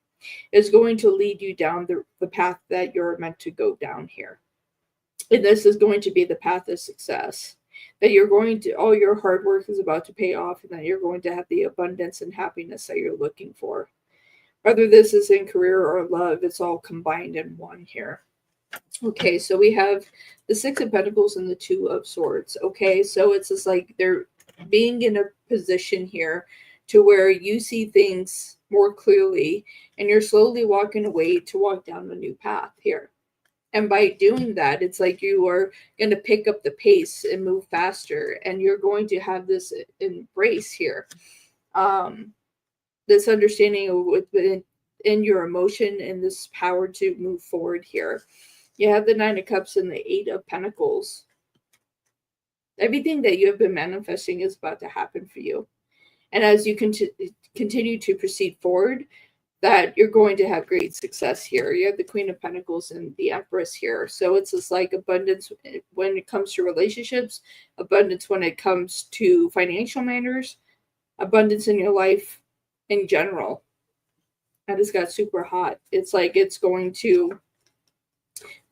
is going to lead you down the path that you're meant to go down here. And this is going to be the path of success. That you're going to, all your hard work is about to pay off, and that you're going to have the abundance and happiness that you're looking for. Whether this is in career or love, it's all combined in one here. Okay, so we have the Six of Pentacles and the Two of Swords. Okay, so it's just like they're being in a position here to where you see things more clearly and you're slowly walking away to walk down a new path here. And by doing that, it's like you are going to pick up the pace and move faster, and you're going to have this embrace here. This understanding of within in your emotion and this power to move forward here. You have the Nine of Cups and the Eight of Pentacles. Everything that you have been manifesting is about to happen for you. And as you continue to proceed forward, that you're going to have great success here. You have the Queen of Pentacles and the Empress here. So it's just like abundance when it comes to relationships, abundance when it comes to financial matters, abundance in your life in general. I just got super hot. It's like it's going to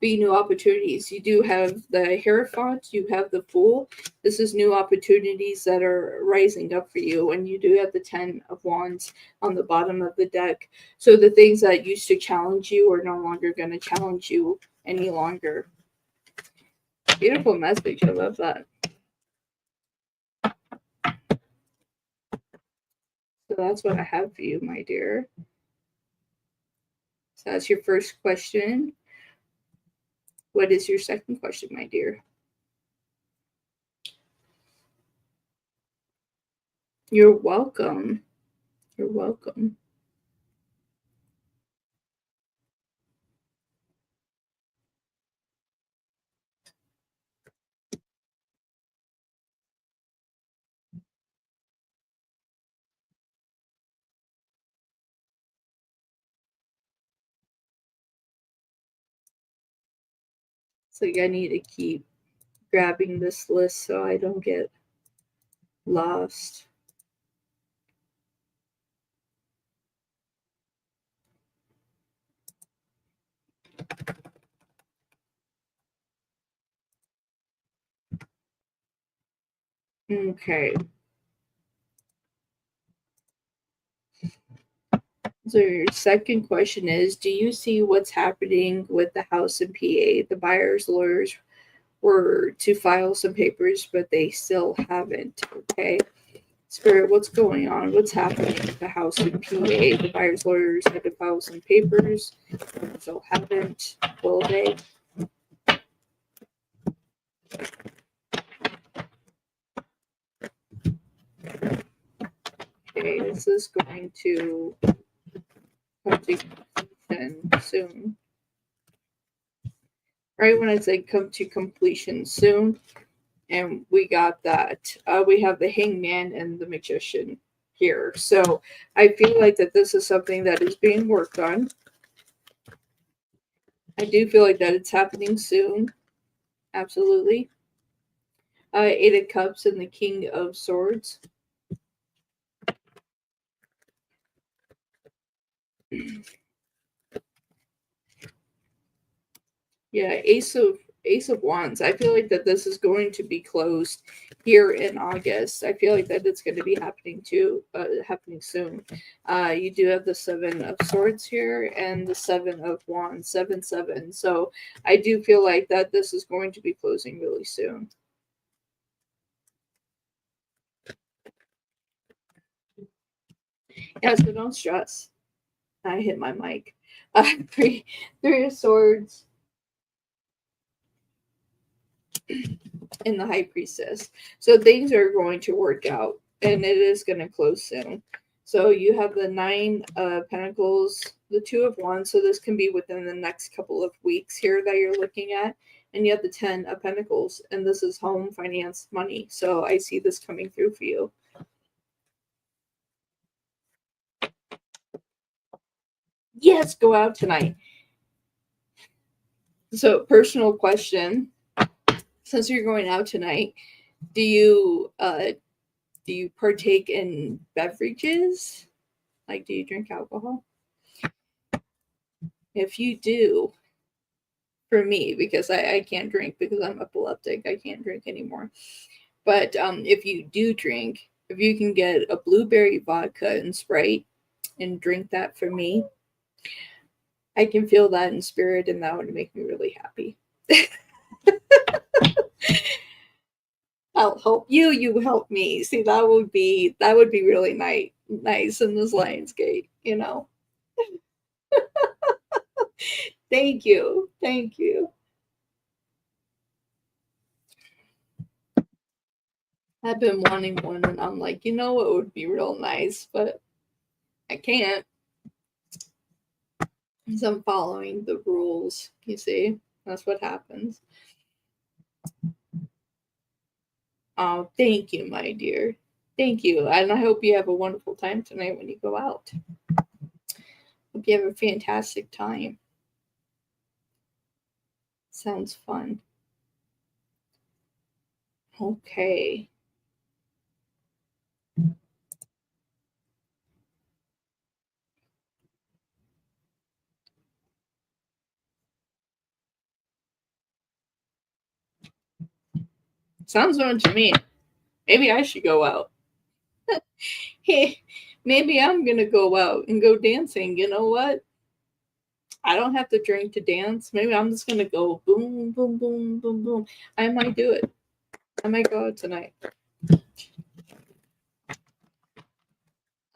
be new opportunities. You do have the Hierophant, you have the Fool. This is new opportunities that are rising up for you. And you do have the 10 of Wands on the bottom of the deck. So the things that used to challenge you are no longer going to challenge you any longer. Beautiful message. I love that. So that's what I have for you, my dear. So that's your first question. What is your second question, my dear? You're welcome. You're welcome. So I need to keep grabbing this list so I don't get lost. Okay. So your second question is, do you see what's happening with the house in PA? The buyer's lawyers were to file some papers, but they still haven't. Okay. Spirit, what's going on? What's happening with the house in PA? The buyer's lawyers had to file some papers, still haven't. Will they? Okay, this is going to come to completion soon. Right when I say come to completion soon, and we got that. We have the Hangman and the Magician here. So I feel like that this is something that is being worked on. I do feel like that it's happening soon. Absolutely. Eight of Cups and the King of Swords. Yeah, Ace of Wands. I feel like that this is going to be closed here in August. I feel like that it's going to be happening soon. You do have the Seven of Swords here and the Seven of Wands, 7-7. So I do feel like that this is going to be closing really soon. Yeah, so don't stress. I hit my mic. Three of Swords and the High Priestess. So things are going to work out and it is going to close soon. So you have the 9 of Pentacles, the 2 of Wands, so this can be within the next couple of weeks here that you're looking at. And you have the 10 of Pentacles, and this is home, finance, money. So I see this coming through for you. Yes, go out tonight. So personal question, since you're going out tonight, do you partake in beverages? Like, do you drink alcohol? If you do, for me, because I can't drink because I'm epileptic, I can't drink anymore. But if you do drink, if you can get a blueberry vodka and Sprite and drink that for me, I can feel that in spirit, and that would make me really happy. I'll help you, you help me. See, that would be really nice in this Lionsgate, you know. Thank you. Thank you. I've been wanting one, and I'm like, you know, it would be real nice, but I can't. Because I'm following the rules, you see. That's what happens. Oh, thank you, my dear. Thank you. And I hope you have a wonderful time tonight when you go out. Hope you have a fantastic time. Sounds fun. Okay. Sounds fun to me. Maybe I should go out. Hey, maybe I'm going to go out and go dancing. You know what? I don't have to drink to dance. Maybe I'm just going to go boom, boom, boom, boom, boom. I might do it. I might go out tonight.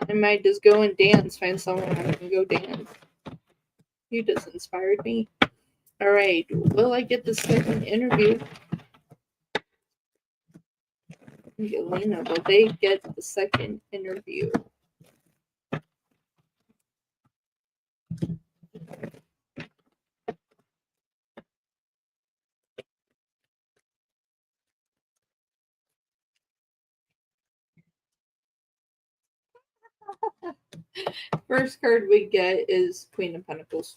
I might just go and dance, find someone I can go dance. You just inspired me. All right. Will I get the second interview? Elena, will they get the second interview? First card we get is Queen of Pentacles.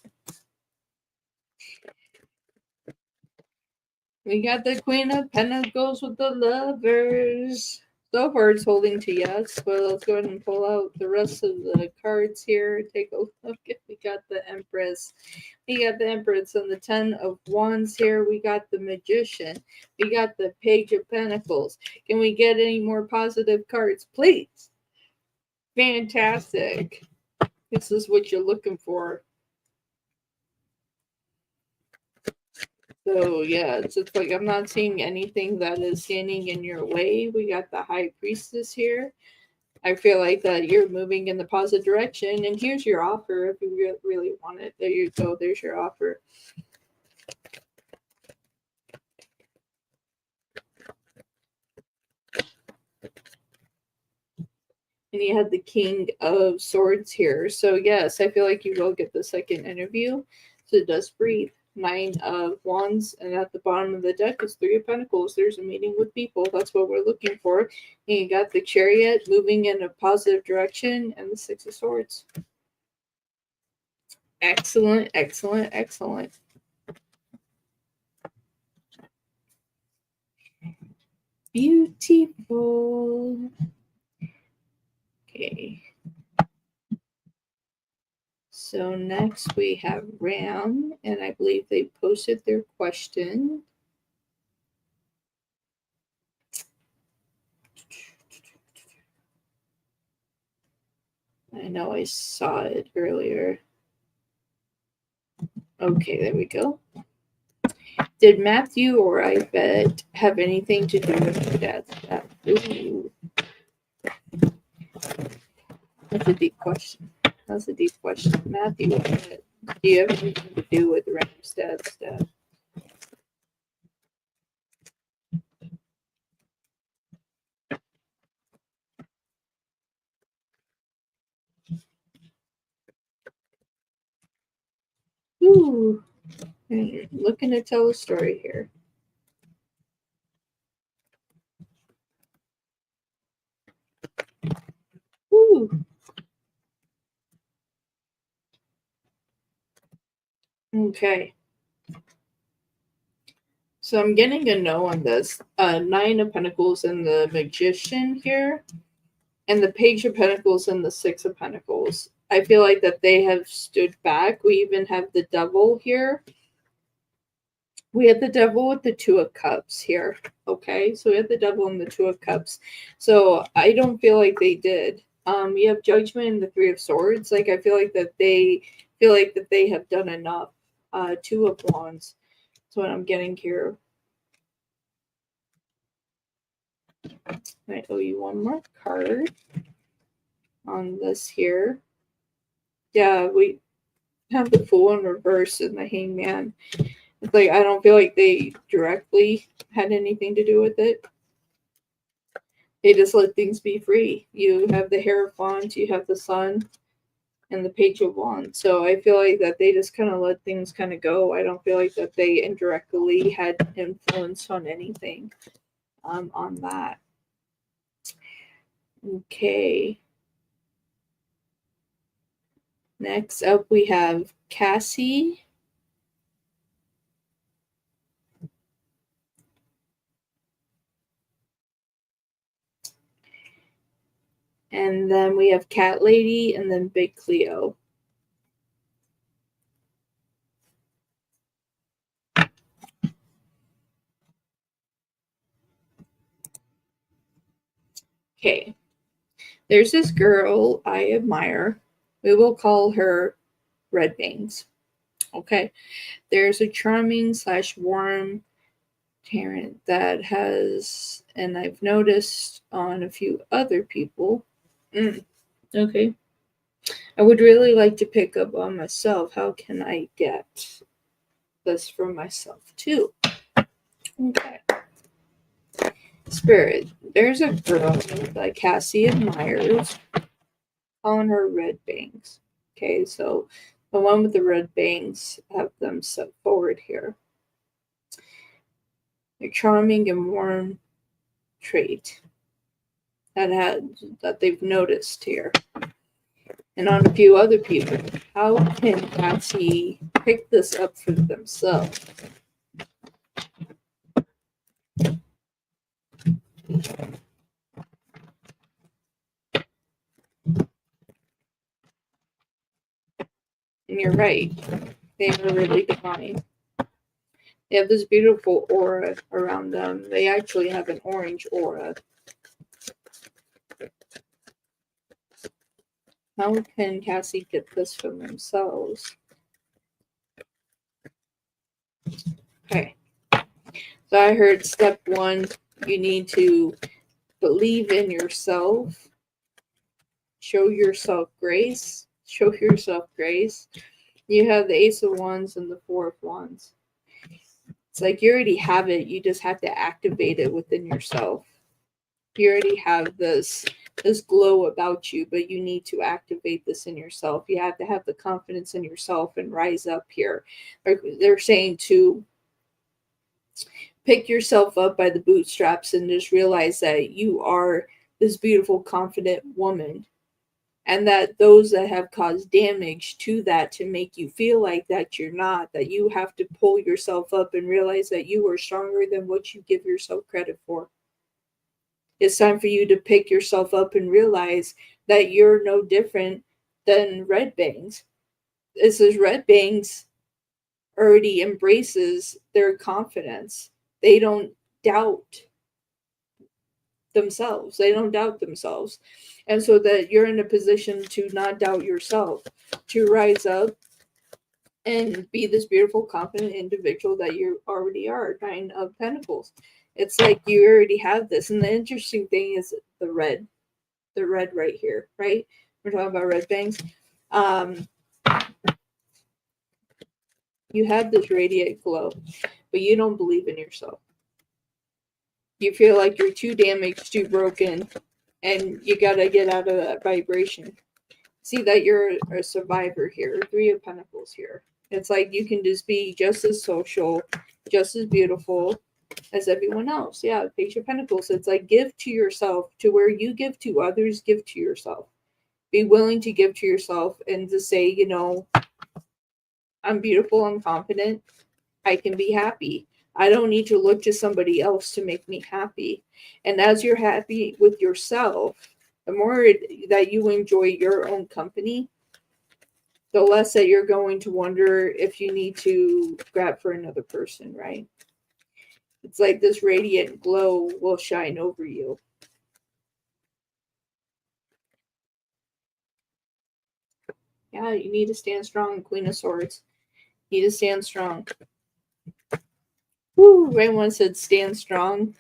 We got the Queen of Pentacles with the Lovers. So far it's holding to yes, but let's go ahead and pull out the rest of the cards here. Take a look. We got the Empress. We got the Empress and the 10 of Wands here. We got the Magician. We got the Page of Pentacles. Can we get any more positive cards, please? Fantastic. This is what you're looking for. So yeah, it's just like I'm not seeing anything that is standing in your way. We got the High Priestess here. I feel like that you're moving in the positive direction, and here's your offer if you really want it. There you go. There's your offer. And you have the King of Swords here. So yes, I feel like you will get the second interview. So just breathe. 9 of Wands, and at the bottom of the deck is 3 of Pentacles. There's a meeting with people. That's what we're looking for. And you got the Chariot moving in a positive direction, and the 6 of Swords. Excellent, excellent, excellent. Beautiful. Okay. So next we have Ram, and I believe they posted their question. I know I saw it earlier. Okay, there we go. Did Matthew or Yvette have anything to do with your dad's death? Ooh. That's a deep question. That's a deep question. Matthew, do you have anything to do with Ram's dad's death? Woo! Looking to tell a story here. Woo! Okay. So I'm getting a no on this. Nine of Pentacles and the Magician here, and the Page of Pentacles and the Six of Pentacles. I feel like that they have stood back. We even have the Devil here. We have the Devil with the Two of Cups here. Okay, so we have the Devil and the Two of Cups. So I don't feel like they did. You have Judgment and the Three of Swords. Like, I feel like that they have done enough. Two of Wands. That's what I'm getting here. I owe you one more card on this here. Yeah, we have the Fool in reverse and the Hangman. It's like, I don't feel like they directly had anything to do with it. They just let things be free. You have the Hierophant, you have the Sun, and the Page of Wands. So I feel like that they just kind of let things kind of go. I don't feel like that they indirectly had influence on anything on that. Okay. Next up we have Cassie. And then we have Cat Lady and then Big Cleo. Okay. There's this girl I admire. We will call her Red Bangs. Okay. There's a charming / warm parent that has, and I've noticed on a few other people. Okay. I would really like to pick up on myself. How can I get this for myself too? Okay. Spirit, there's a girl that Cassie admires, calling her Red Bangs. Okay, so the one with the red bangs, have them set forward here. A charming and warm trait that they've noticed here. And on a few other people. How can Cassie pick this up for themselves? And you're right. They are really divine. They have this beautiful aura around them. They actually have an orange aura. How can Cassie get this for themselves? Okay. So I heard step 1, you need to believe in yourself. Show yourself grace. Show yourself grace. You have the Ace of Wands and the Four of Wands. It's like you already have it. You just have to activate it within yourself. You already have this glow about you, but you need to activate this in yourself. You have to have the confidence in yourself and rise up here. They're saying to pick yourself up by the bootstraps and just realize that you are this beautiful, confident woman. And that those that have caused damage to that to make you feel like that you're not, that you have to pull yourself up and realize that you are stronger than what you give yourself credit for. It's time for you to pick yourself up and realize that you're no different than Red Bangs. This is Red Bangs already embraces their confidence. They don't doubt themselves. They don't doubt themselves. And so that you're in a position to not doubt yourself, to rise up and be this beautiful, confident individual that you already are. 9 of Pentacles. It's like you already have this. And the interesting thing is the red right here, right? We're talking about Red Bangs. You have this radiant glow, but you don't believe in yourself. You feel like you're too damaged, too broken, and you gotta get out of that vibration. See that you're a survivor here. 3 of Pentacles here. It's like you can just be just as social, just as beautiful as everyone else. Yeah, Page of Pentacles. It's like give to yourself, to where you give to others, give to yourself. Be willing to give to yourself and to say, you know, I'm beautiful, I'm confident, I can be happy. I don't need to look to somebody else to make me happy. And as you're happy with yourself, the more that you enjoy your own company, the less that you're going to wonder if you need to grab for another person, right? It's like this radiant glow will shine over you. Yeah, you need to stand strong, Queen of Swords. You need to stand strong. Woo, Raymond said stand strong.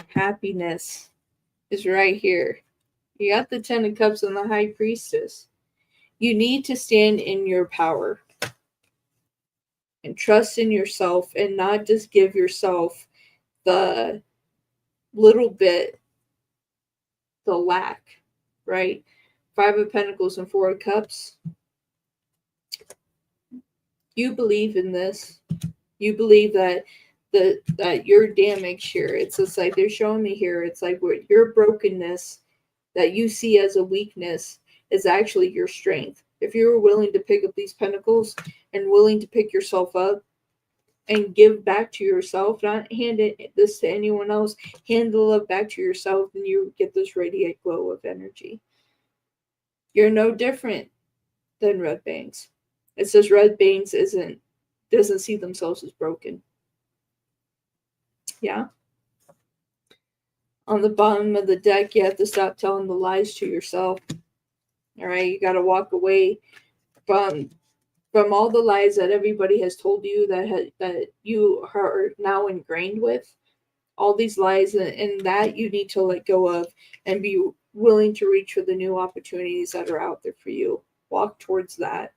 Happiness is right here. You got the Ten of Cups and the High Priestess. You need to stand in your power and trust in yourself and not just give yourself the little bit, the lack, right? Five of Pentacles and Four of Cups. You believe in this. You believe that that your damage here, it's just like they're showing me here, it's like what your brokenness that you see as a weakness is actually your strength. If you were willing to pick up these pentacles and willing to pick yourself up and give back to yourself, not hand this to anyone else, hand the love back to yourself, and you get this radiant glow of energy. You're no different than Red Banks. It says Red Banks doesn't see themselves as broken. Yeah. On the bottom of the deck, you have to stop telling the lies to yourself. All right, you got to walk away from all the lies that everybody has told you that you are now ingrained with. All these lies, and that you need to let go of and be willing to reach for the new opportunities that are out there for you. Walk towards that.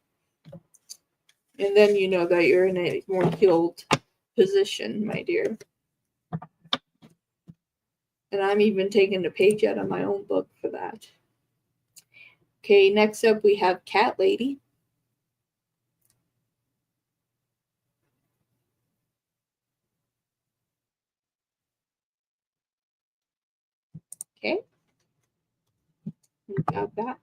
And then you know that you're in a more healed position, my dear. And I'm even taking a page out of my own book for that. Okay, next up we have Cat Lady. Okay. We got that.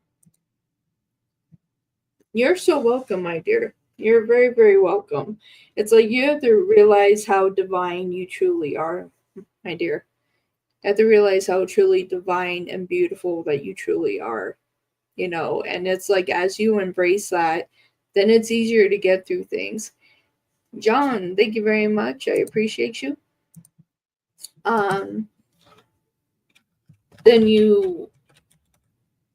You're so welcome, my dear. You're very, very welcome. It's like you have to realize how divine you truly are, my dear. You have to realize how truly divine and beautiful that you truly are, you know. And it's like as you embrace that, then it's easier to get through things. John, thank you very much. I appreciate you.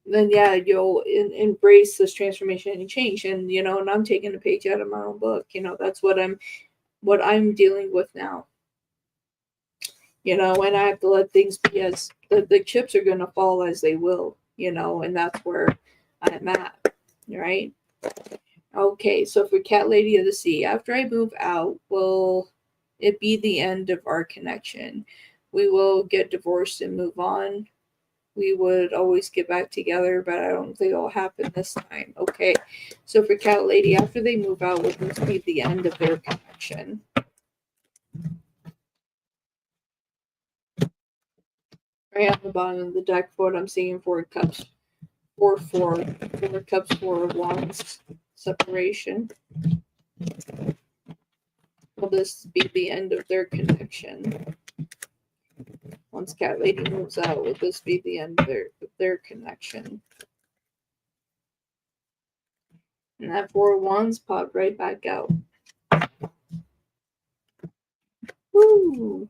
Then yeah, you'll embrace this transformation and change. And you know, and I'm taking a page out of my own book. You know, that's what I'm dealing with now. You know, and I have to let things be as the chips are gonna fall as they will. You know, and that's where I'm at. Right. Okay, so for Cat Lady of the Sea, after I move out, will it be the end of our connection? We will get divorced and move on. We would always get back together, but I don't think it'll happen this time. Okay, so for Cat Lady, after they move out, will this be the end of their connection? Right on the bottom of the deck, for what I'm seeing, Four Cups, Four Cups, Four of Wands, separation. Will this be the end of their connection? Once Cat Lady moves out, will this be the end of their connection? And that Four of Wands popped right back out. Woo!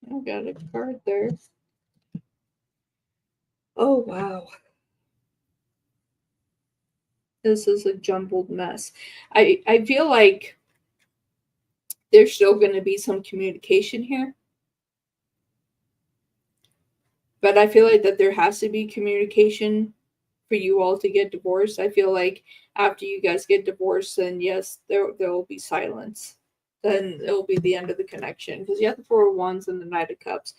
I got a card there. Oh, wow. This is a jumbled mess. I feel like there's still going to be some communication here. But I feel like that there has to be communication for you all to get divorced. I feel like after you guys get divorced, then yes, there will be silence. Then it will be the end of the connection because you have the Four of Wands and the Knight of Cups.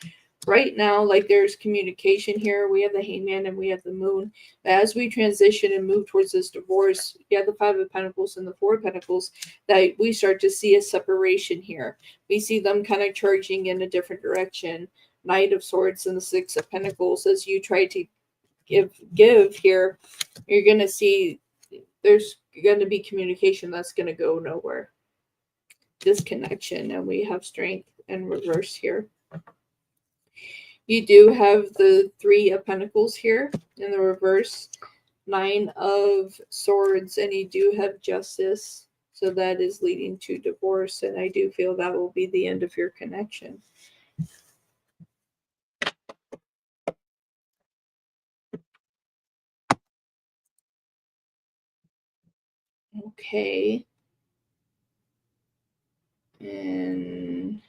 Right now, like there's communication here. We have the Hangman and we have the Moon. As we transition and move towards this divorce, you have the Five of Pentacles and the Four of Pentacles, that we start to see a separation here. We see them kind of charging in a different direction. Knight of Swords and the Six of Pentacles, as you try to give here, you're going to see there's going to be communication that's going to go nowhere. Disconnection, and we have Strength in reverse here. You do have the Three of Pentacles here in the reverse, Nine of Swords, and you do have Justice. So that is leading to divorce, and I do feel that will be the end of your connection. Okay. And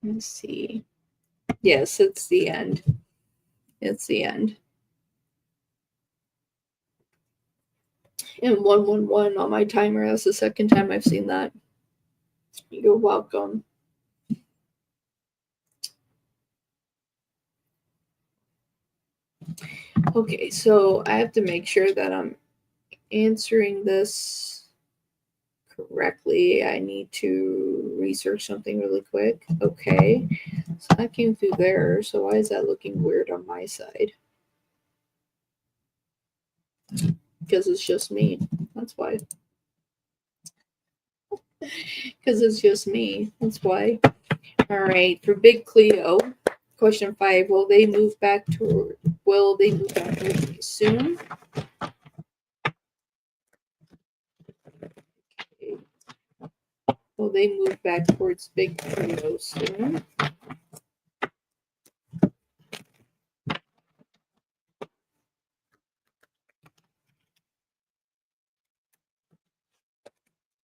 let's see. Yes, it's the end. It's the end. And 111 on my timer. That's the second time I've seen that. You're welcome. Okay, so I have to make sure that I'm answering this correctly. I need to research something really quick. Okay, so that came through there. So why is that looking weird on my side? Because it's just me. That's why. Because it's just me. That's why. All right, for Big Cleo, question 5: Will they move back toward? Will they move back towards me soon? Okay. Will they move back towards Big Cleo soon?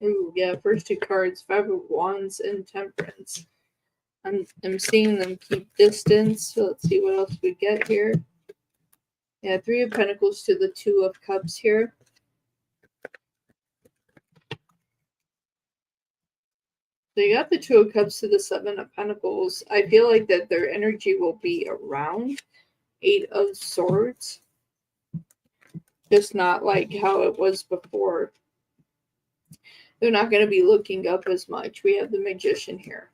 Ooh, yeah, first two cards, Five of Wands and Temperance. I'm seeing them keep distance, so let's see what else we get here. Yeah, Three of Pentacles to the Two of Cups here. So you got the Two of Cups to the Seven of Pentacles. I feel like that their energy will be around Eight of Swords. Just not like how it was before. They're not going to be looking up as much. We have the Magician here.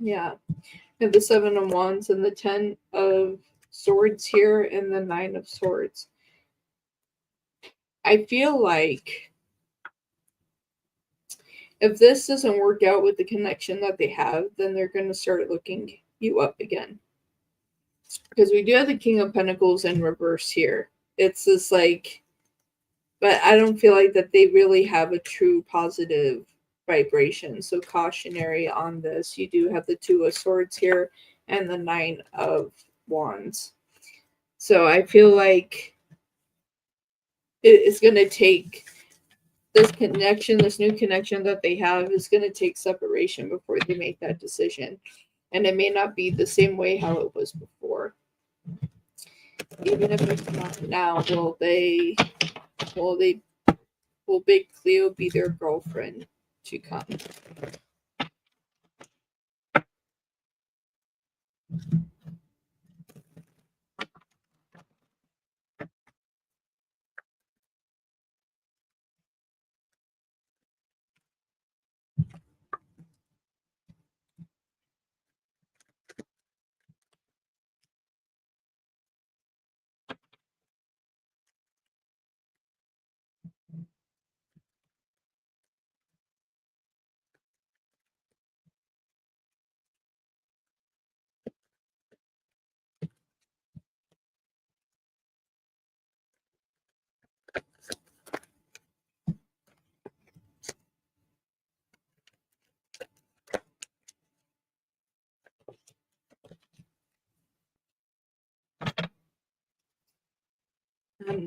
Yeah. We have the Seven of Wands and the Ten of Swords here and the Nine of Swords. I feel like if this doesn't work out with the connection that they have, then they're going to start looking you up again. Because we do have the King of Pentacles in reverse here. It's just like, but I don't feel like that they really have a true positive vibration. So cautionary on this. You do have the Two of Swords here and the Nine of Wands. So I feel like it's going to take this connection, this new connection that they have is going to take separation before they make that decision. And it may not be the same way how it was before. Even if it's not now, will Big Cleo be their girlfriend to come?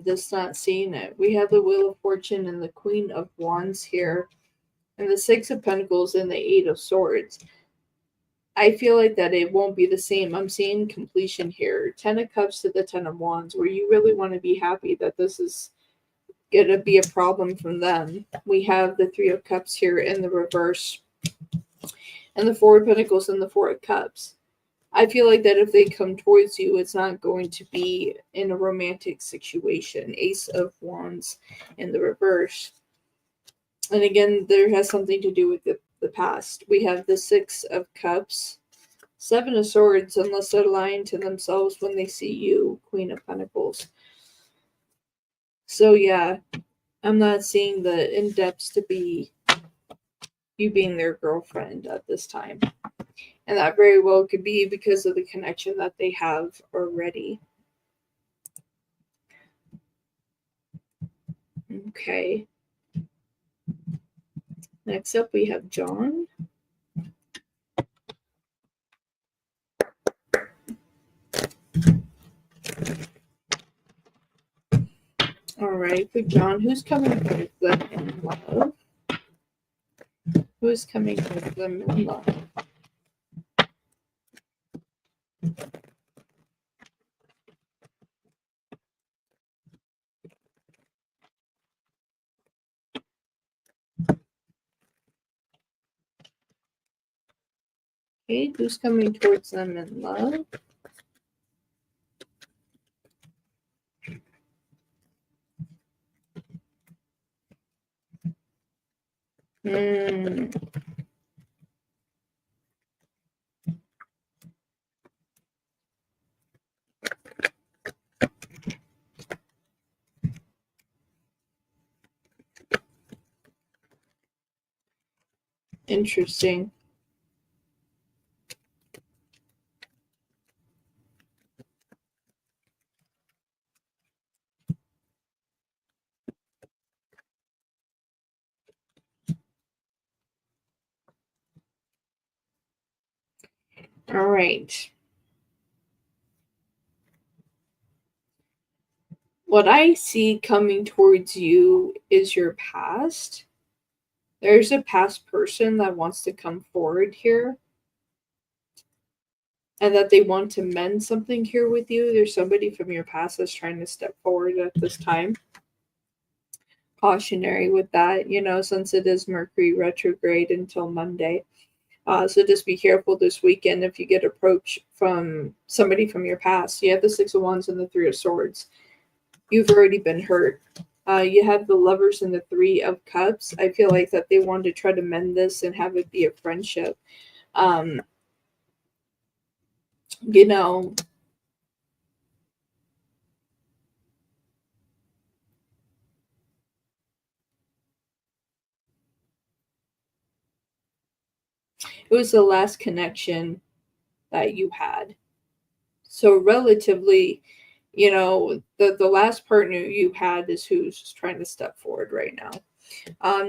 I'm just not seeing it. We have the Wheel of Fortune and the Queen of Wands here, and the Six of Pentacles and the Eight of Swords. I feel like that it won't be the same. I'm seeing completion here. 10 of Cups to the 10 of Wands, where you really want to be happy that this is going to be a problem from them. We have the Three of Cups here in the reverse, and the Four of Pentacles and the Four of Cups. I feel like that if they come towards you, it's not going to be in a romantic situation. Ace of Wands in the reverse. And again, there has something to do with the past. We have the Six of Cups, Seven of Swords, unless they're lying to themselves when they see you, Queen of Pentacles. So yeah, I'm not seeing the in-depths to be you being their girlfriend at this time. And that very well could be because of the connection that they have already. Okay. Next up, we have John. All right, for John, who's coming with them in love? Who is coming with them in love? Okay, who's coming towards them in love? Interesting. All right. What I see coming towards you is your past. There's a past person that wants to come forward here, and that they want to mend something here with you. There's somebody from your past that's trying to step forward at this time. Cautionary with that, since it is Mercury retrograde until Monday. So just be careful this weekend if you get approached from somebody from your past. You have the Six of Wands and the Three of Swords. You've already been hurt. You have the Lovers and the Three of Cups. I feel like that they want to try to mend this and have it be a friendship. It was the last connection that you had. So relatively, the last partner you had is who's trying to step forward right now.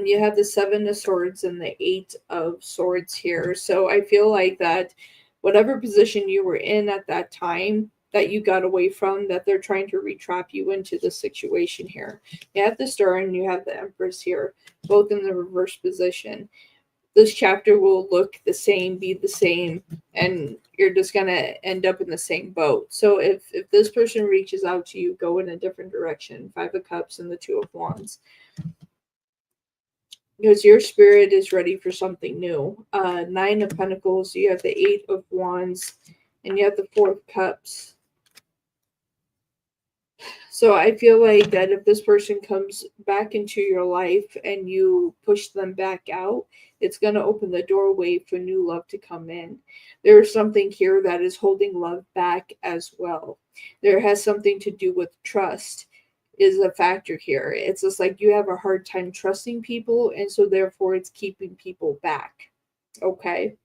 You have the Seven of Swords and the Eight of Swords here. So I feel like that whatever position you were in at that time that you got away from, that they're trying to retrap you into the situation here. You have the Star and you have the Empress here, both in the reverse position. This chapter will look the same, be the same, and you're just going to end up in the same boat. So if this person reaches out to you, go in a different direction. Five of Cups and the Two of Wands. Because your spirit is ready for something new. Nine of Pentacles, you have the Eight of Wands, and you have the Four of Cups. So I feel like that if this person comes back into your life and you push them back out, it's going to open the doorway for new love to come in. There's something here that is holding love back as well. There has something to do with trust is a factor here. It's just like you have a hard time trusting people, and so therefore it's keeping people back. Okay?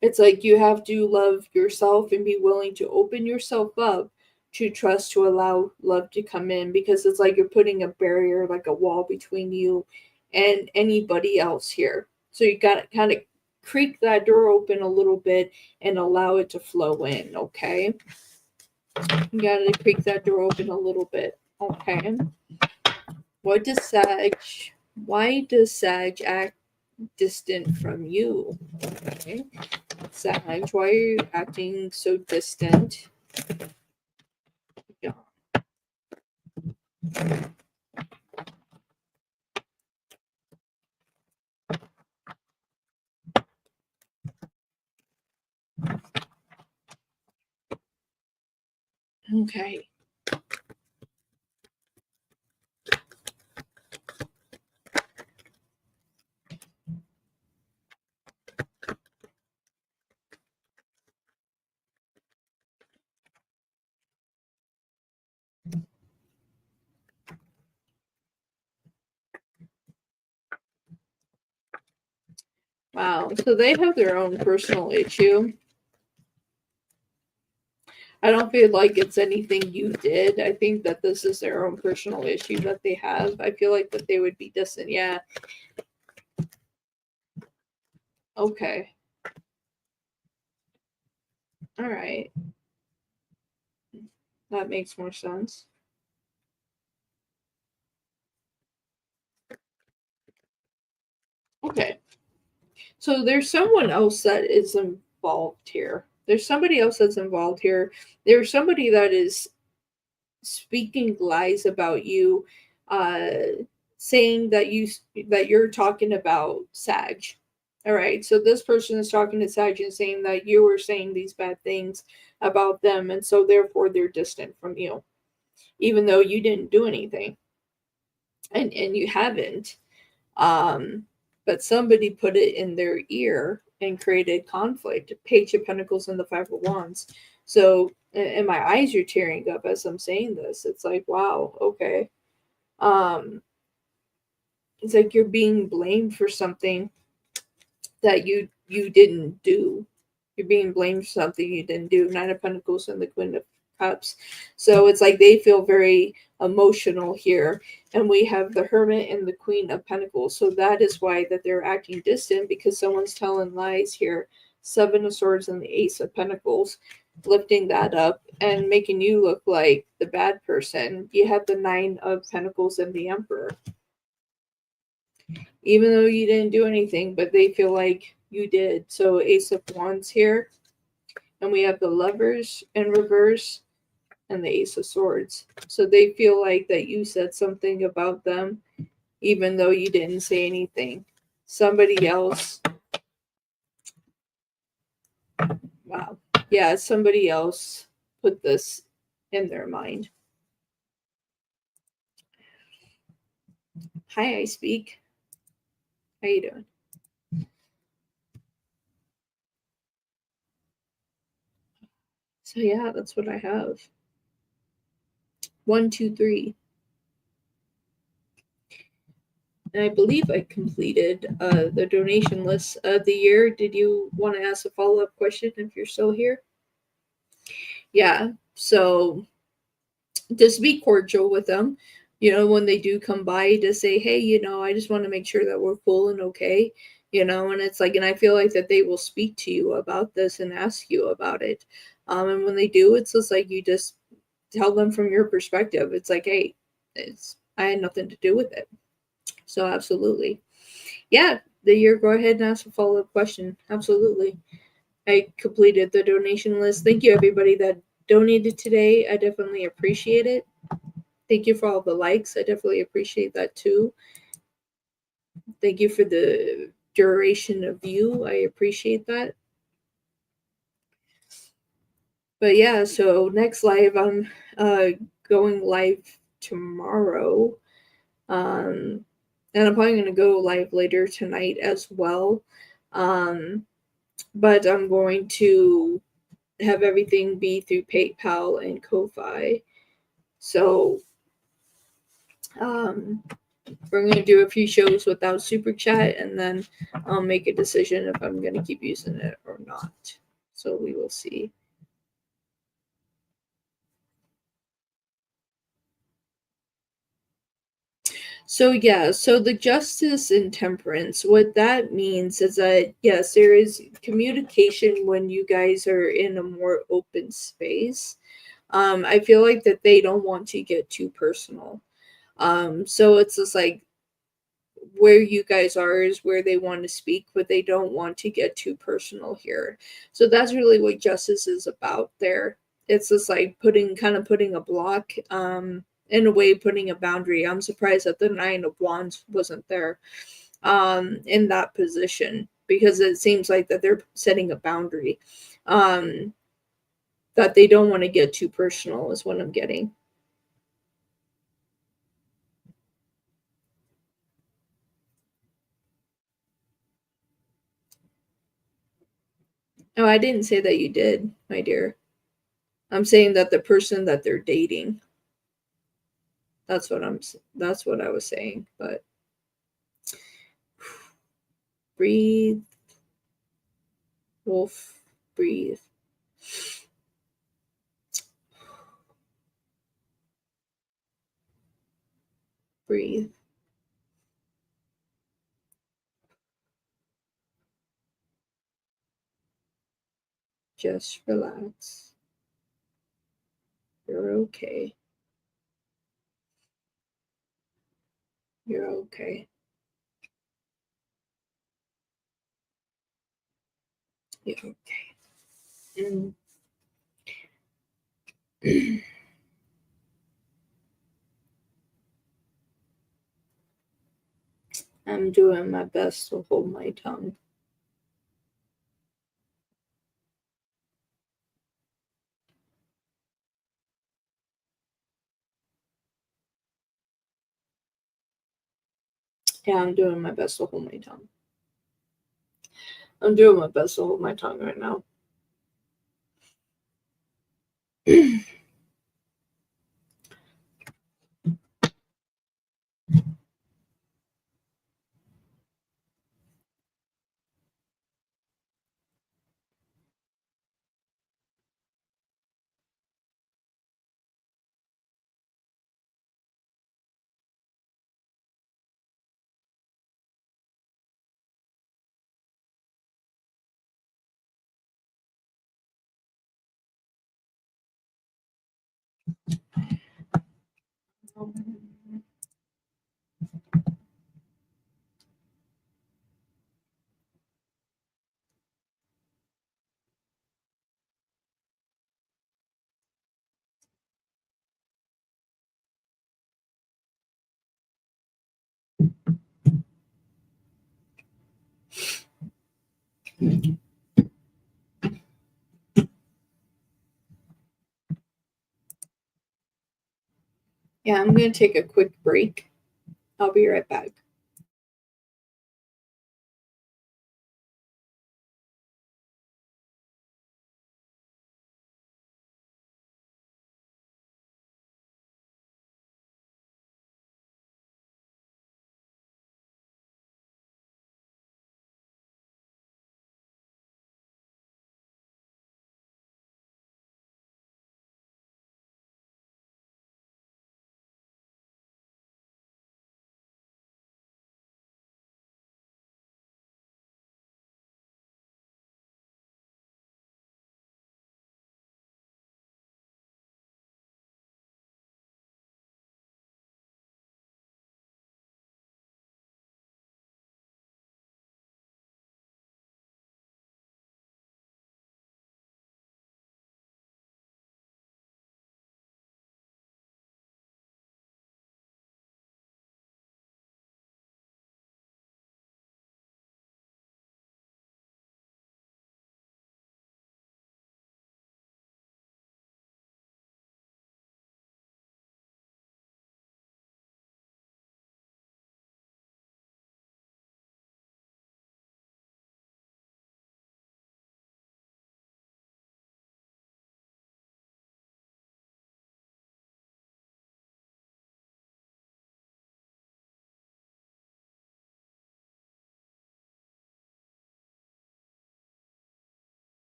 It's like you have to love yourself and be willing to open yourself up to trust, to allow love to come in, because it's like you're putting a barrier, like a wall between you and anybody else here. So you got to kind of creak that door open a little bit and allow it to flow in, okay? You got to creak that door open a little bit. Okay. Why does Sag act distant from you? Okay. Sag, why are you acting so distant? Yeah. Okay. Wow. So they have their own personal issue. I don't feel like it's anything you did. I think that this is their own personal issue that they have. I feel like that they would be distant. Yeah. Okay. All right. That makes more sense. Okay. So there's someone else that is involved here. There's somebody else that's involved here. There's somebody that is speaking lies about you, saying that you're talking about Sag. All right. So this person is talking to Sag and saying that you were saying these bad things about them, and so therefore they're distant from you, even though you didn't do anything, and you haven't. Um, but somebody put it in their ear and created conflict. Page of Pentacles and the Five of Wands. So, and my eyes are tearing up as I'm saying this. It's like, wow, okay. Um, it's like you're being blamed for something that you didn't do. You're being blamed for something you didn't do. Nine of Pentacles and the Queen of Cups. So it's like they feel very emotional here. And we have the Hermit and the Queen of Pentacles. So that is why that they're acting distant, because someone's telling lies here. Seven of Swords and the Ace of Pentacles, lifting that up and making you look like the bad person. You have the Nine of Pentacles and the Emperor. Even though you didn't do anything, but they feel like you did. So Ace of Wands here. And we have the Lovers in reverse and the Ace of Swords. So they feel like that you said something about them, even though you didn't say anything. Somebody else. Wow. Yeah, somebody else put this in their mind. Hi, I speak. How you doing? So yeah, that's what I have. 1, 2, 3. And I believe I completed the donation list of the year. Did you want to ask a follow-up question if you're still here? Yeah. So just be cordial with them. You know, when they do come by, to say, hey, you know, I just want to make sure that we're cool and okay. You know, and it's like, and I feel like that they will speak to you about this and ask you about it. And when they do, it's just like you just tell them from your perspective. It's like, hey, I had nothing to do with it. So absolutely. Yeah, the year, go ahead and ask a follow-up question. Absolutely. I completed the donation list. Thank you, everybody that donated today. I definitely appreciate it. Thank you for all the likes. I definitely appreciate that too. Thank you for the duration of view. I appreciate that. But yeah, so next live, I'm going live tomorrow. And I'm probably going to go live later tonight as well. But I'm going to have everything be through PayPal and Ko-Fi. So we're going to do a few shows without Super Chat, and then I'll make a decision if I'm going to keep using it or not. So we will see. So yeah, so the Justice and Temperance, what that means is that yes, there is communication when you guys are in a more open space. I feel like that they don't want to get too personal. So it's just like where you guys are is where they want to speak, but they don't want to get too personal here. So that's really what justice is about there. It's just like putting a block, in a way, putting a boundary. I'm surprised that the Nine of Wands wasn't there, in that position, because it seems like that they're setting a boundary, um, that they don't want to get too personal, is what I'm getting. Oh, I didn't say that you did, my dear. I'm saying that the person that they're dating. That's what I was saying. But breathe, wolf, breathe. Breathe. Just relax. You're okay. You're okay. You're okay. Mm. I'm doing my best to hold my tongue. Yeah, I'm doing my best to hold my tongue. I'm doing my best to hold my tongue right now. Yeah, I'm going to take a quick break. I'll be right back.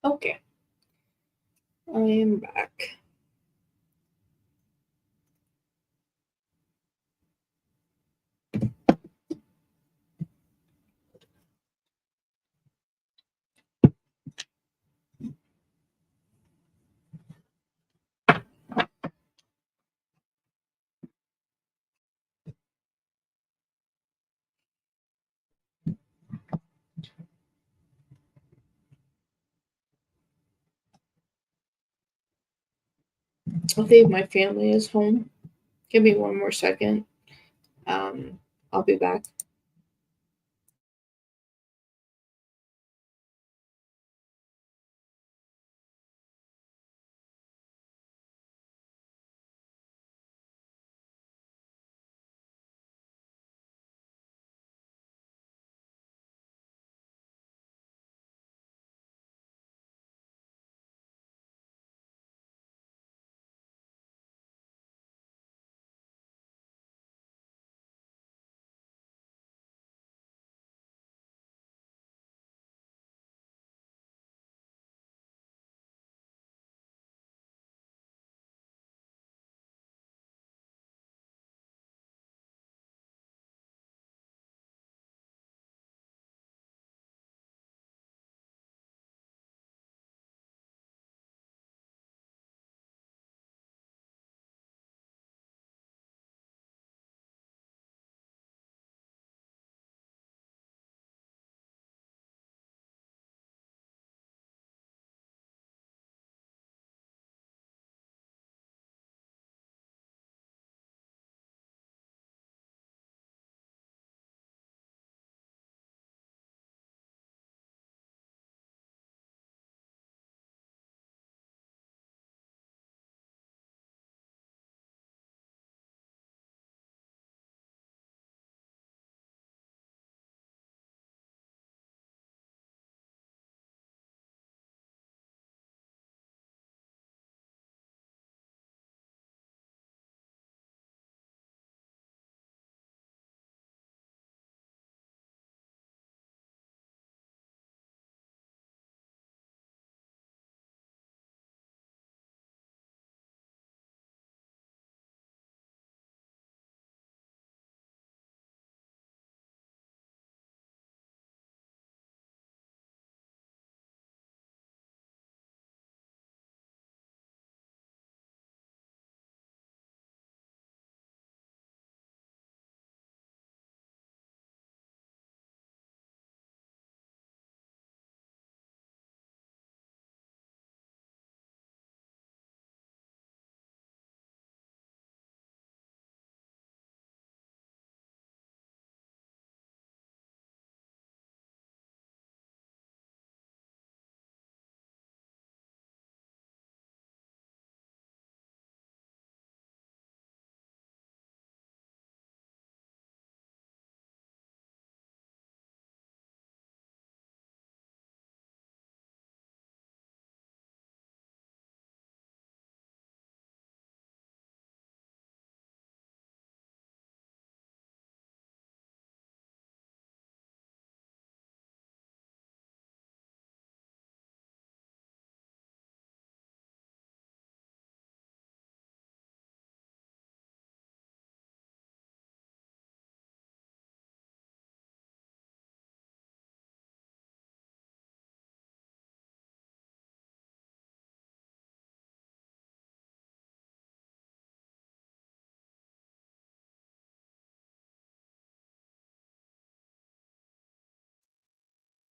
Okay, I am back. I think my family is home. Give me one more second. I'll be back.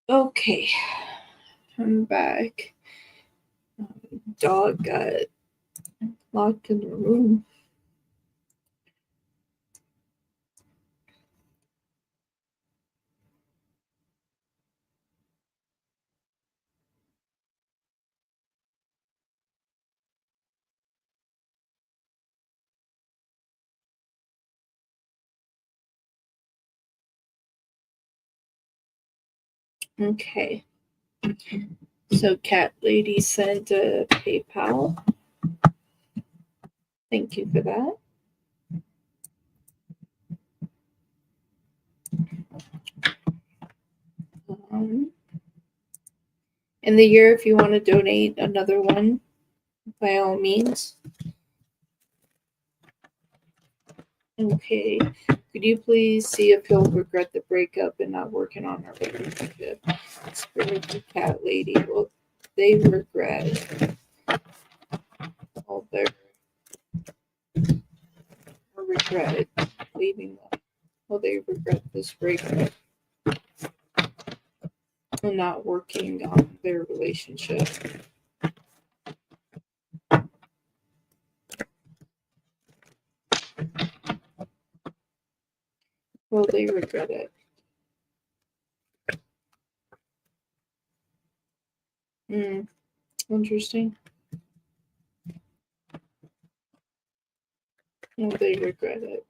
Okay, I'm back. Dog got locked in the room. Okay. So Cat Lady sent a PayPal. Thank you for that. Um, in the year. If you want to donate another one, by all means. Okay. Could you please see if he'll regret the breakup and not working on our relationship? Spirit of cat lady. Well, they regret all their regret leaving them. Well, they regret this breakup and not working on their relationship. Well, they regret it. Interesting. Well, they regret it.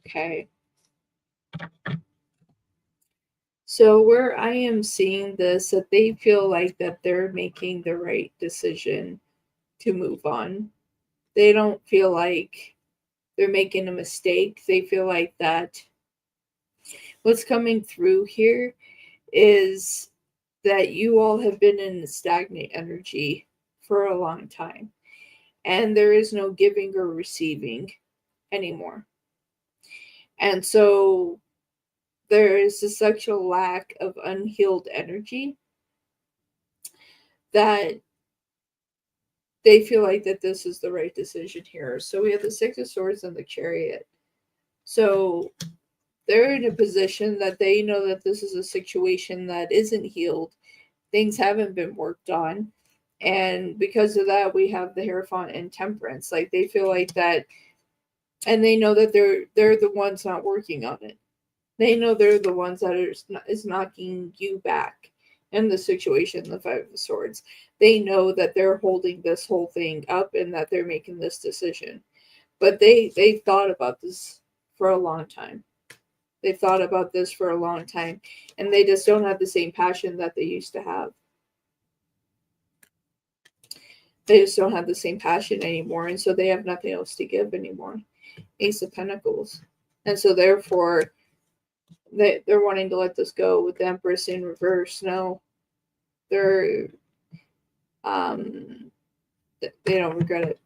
Okay. So where I am seeing this, that they feel like that they're making the right decision to move on. They don't feel like they're making a mistake. They feel like that what's coming through here is that you all have been in stagnant energy for a long time, and there is no giving or receiving anymore. And so there is a sexual lack of unhealed energy that they feel like that this is the right decision here. So we have the Six of Swords and the Chariot. So they're in a position that they know that this is a situation that isn't healed. Things haven't been worked on. And because of that, we have the Hierophant and Temperance. Like they feel like that, and they know that they're the ones not working on it. They know they're the ones that is knocking you back in the situation, the Five of Swords. They know that they're holding this whole thing up and that they're making this decision. But they've thought about this for a long time. They've thought about this for a long time, and they just don't have the same passion that they used to have. They just don't have the same passion anymore, and so they have nothing else to give anymore. Ace of Pentacles. And so therefore they're wanting to let this go with the Empress in reverse. No, they're they don't regret it.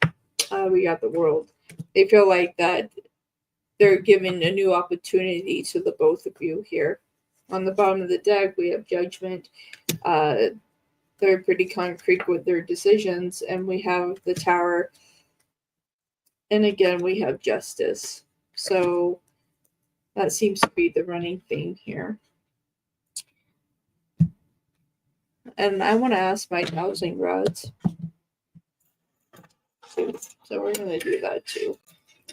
We got the World. They feel like that they're giving a new opportunity to the both of you here. On the bottom of the deck, we have Judgment. They're pretty concrete with their decisions, and we have the Tower. And again, we have Justice. So that seems to be the running theme here. And I want to ask my dowsing rods. So we're going to do that too.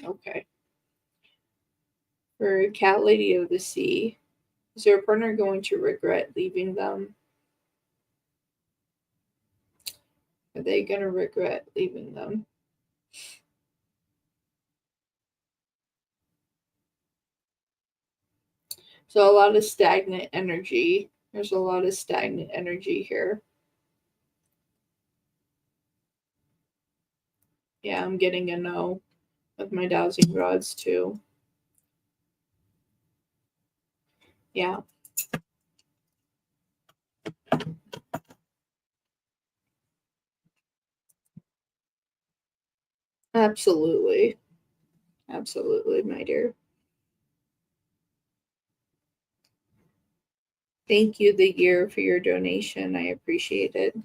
Okay. For Cat Lady of the Sea, is your partner going to regret leaving them? Are they going to regret leaving them? So a lot of stagnant energy. There's a lot of stagnant energy here. Yeah, I'm getting a no with my dowsing rods too. Yeah. Absolutely. Absolutely, my dear. Thank you, the year, for your donation. I appreciate it.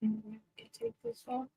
I can take this off.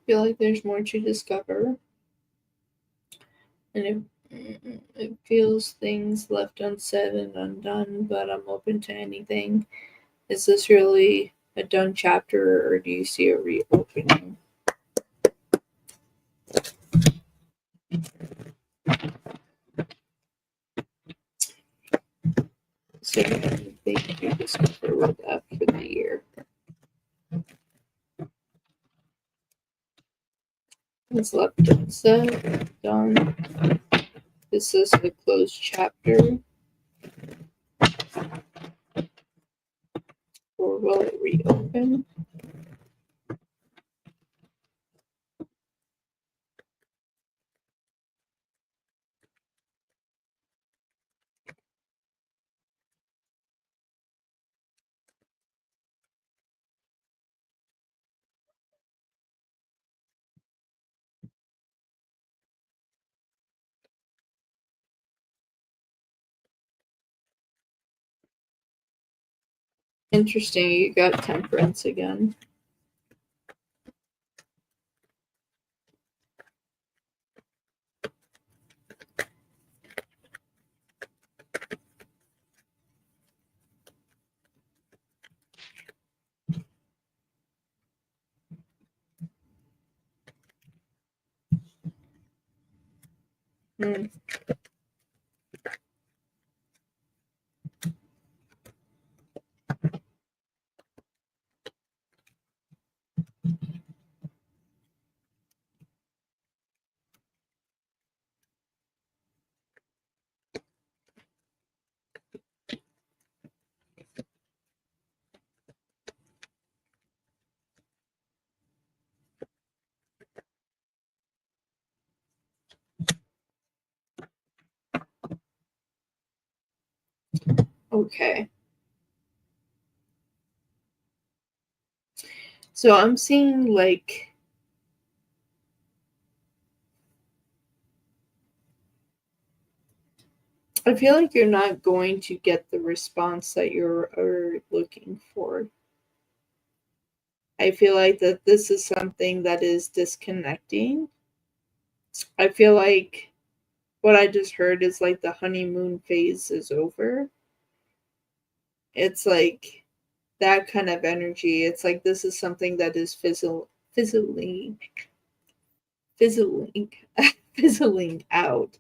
Feel like there's more to discover, and it feels things left unsaid and undone, but I'm open to anything. Is this really a done chapter, or do you see a reopening? So anything to discover with that for the year. It's left unsaid, done. This is a closed chapter. Or will it reopen? Interesting, you got temperance again. Hmm. Okay. So I'm seeing like I feel like you're not going to get the response that you're looking for. I feel like that this is something that is disconnecting. I feel like what I just heard is like the honeymoon phase is over. It's like that kind of energy. It's like this is something that is fizzling, fizzling out.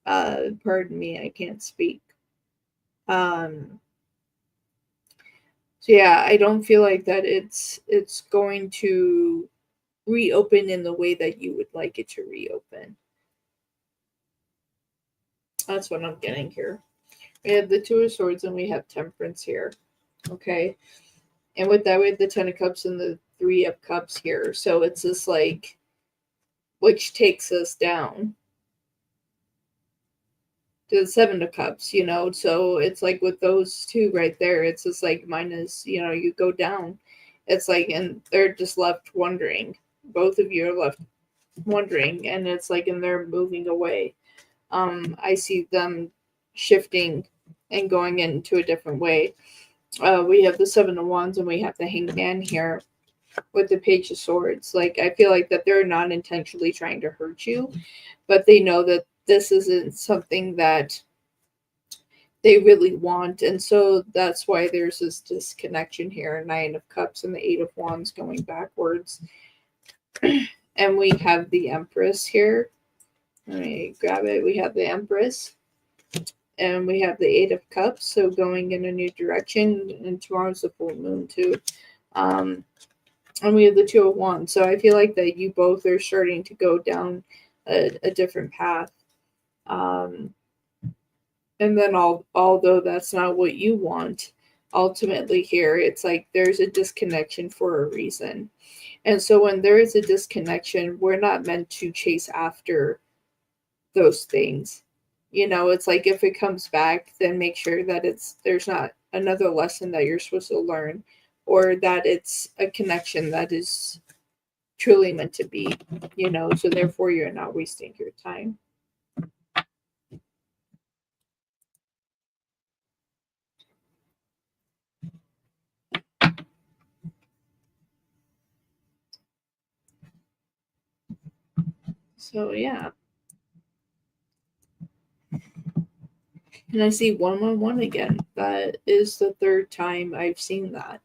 Pardon me, I can't speak. Um, so yeah, I don't feel like that it's going to reopen in the way that you would like it to reopen. That's what I'm getting here. We have the Two of Swords and we have Temperance here. Okay. And with that, we have the Ten of Cups and the Three of Cups here. So it's just like which takes us down to the Seven of Cups, you know. So it's like with those two right there, it's just like minus, you know, you go down. It's like, and they're just left wondering. Both of you are left wondering, and it's like, and they're moving away. I see them shifting and going into a different way. We have the Seven of Wands and we have the Hangman here with the Page of Swords. Like, I feel like that they're not intentionally trying to hurt you, but they know that this isn't something that they really want. And so that's why there's this disconnection here. Nine of Cups and the Eight of Wands going backwards. And we have the Empress here. Let me grab it. We have the Empress. And we have the Eight of Cups. So going in a new direction. And tomorrow's the full moon too. And we have the Two of Wands. So I feel like that you both are starting to go down a different path. And then although that's not what you want, ultimately here, it's like there's a disconnection for a reason. And so when there is a disconnection, we're not meant to chase after those things. You know, it's like if it comes back, then make sure that there's not another lesson that you're supposed to learn, or that it's a connection that is truly meant to be, you know, so therefore you're not wasting your time. So yeah. And I see 111 again. That is the third time I've seen that.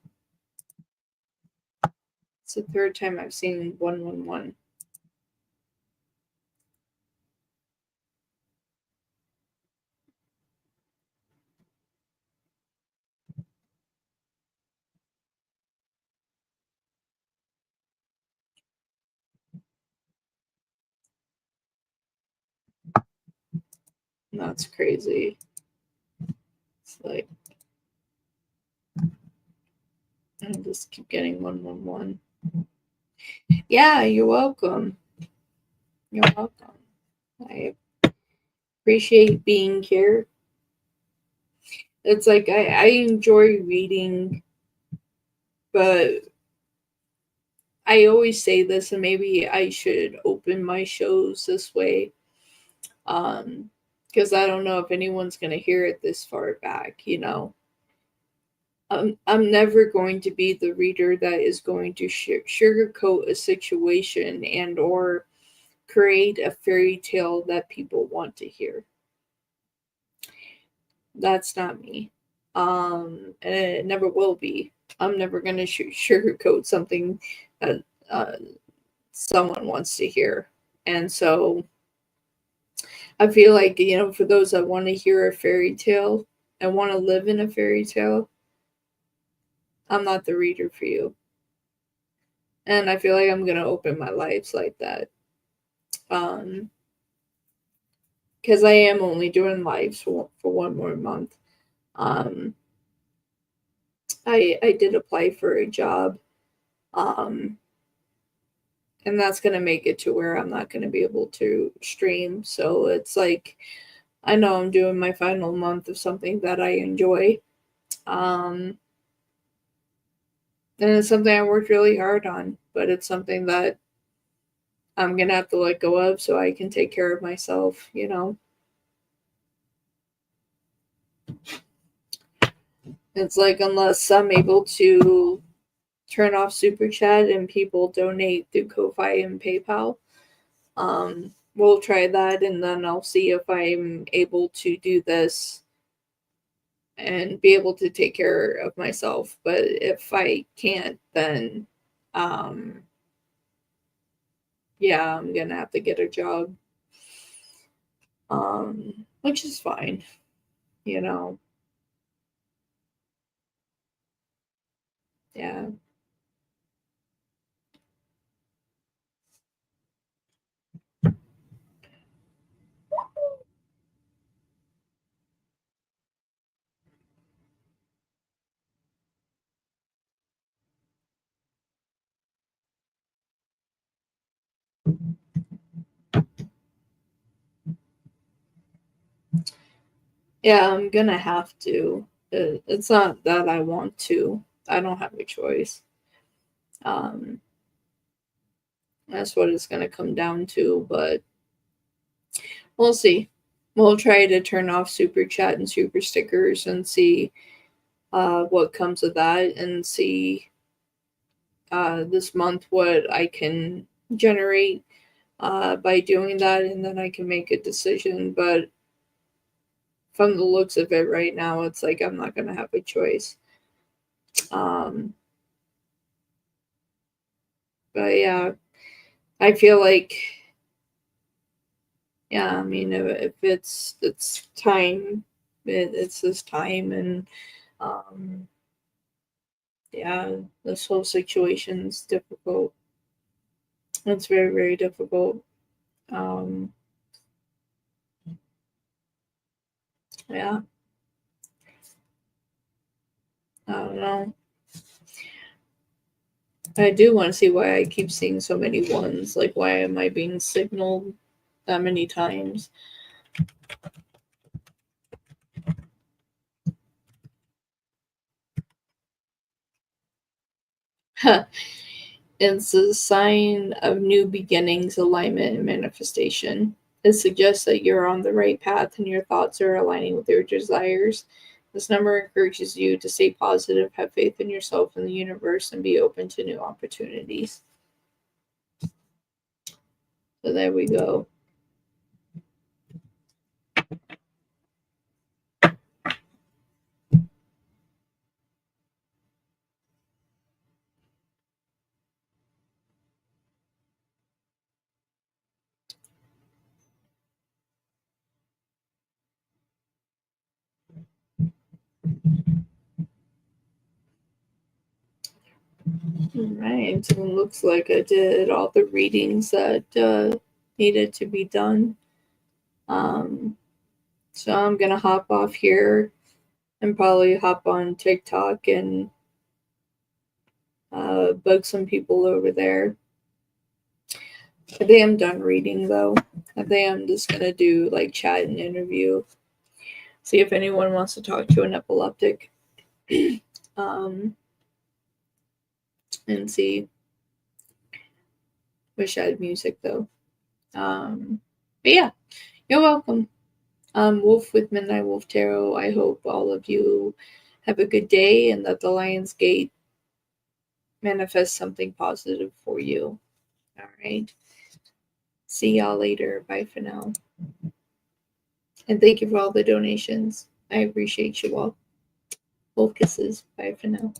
It's the third time I've seen 111. And that's crazy. It's like I just keep getting 111. Yeah, you're welcome. You're welcome. I appreciate being here. It's like I enjoy reading, but I always say this, and maybe I should open my shows this way. Because I don't know if anyone's gonna hear it this far back, you know. I'm never going to be the reader that is going to sugarcoat a situation and or create a fairy tale that people want to hear. That's not me. And it never will be. I'm never going to sugarcoat something that someone wants to hear. And so I feel like, you know, for those that want to hear a fairy tale and want to live in a fairy tale, I'm not the reader for you. And I feel like I'm going to open my lives like that. Because I am only doing lives for one more month. I did apply for a job, and that's going to make it to where I'm not going to be able to stream. So it's like I know I'm doing my final month of something that I enjoy, and it's something I worked really hard on, but it's something that I'm going to have to let go of so I can take care of myself, you know. It's like unless I'm able to turn off Super Chat and people donate through Ko-Fi and PayPal, we'll try that, and then I'll see if I'm able to do this and be able to take care of myself. But if I can't, then yeah, I'm gonna have to get a job, which is fine, you know. Yeah. Yeah, I'm gonna have to. It's not that I want to. I don't have a choice. Um, that's what it's gonna come down to, but we'll see. We'll try to turn off super chat and super stickers and see what comes of that, and see this month what I can generate by doing that, and then I can make a decision. But from the looks of it right now, it's like I'm not gonna have a choice. Um, but yeah, I feel like, yeah, I mean, if it's time, it's this time, and um, yeah, this whole situation's difficult. It's very, very difficult. Um, yeah, I don't know. I do want to see why I keep seeing so many ones. Like, why am I being signaled that many times? It's a sign of new beginnings, alignment, and manifestation. It suggests that you're on the right path and your thoughts are aligning with your desires. This number encourages you to stay positive, have faith in yourself and the universe, and be open to new opportunities. So there we go. All right. So it looks like I did all the readings that needed to be done. Um, so I'm going to hop off here and probably hop on TikTok and bug some people over there. I think I'm done reading though. I think I'm just gonna do like chat and interview. See if anyone wants to talk to an epileptic. um, and see. Wish I had music though. But yeah, you're welcome. Wolf with Midnight Wolf Tarot. I hope all of you have a good day and that the Lion's Gate manifests something positive for you. All right. See y'all later. Bye for now. And thank you for all the donations. I appreciate you all. Wolf kisses. Bye for now.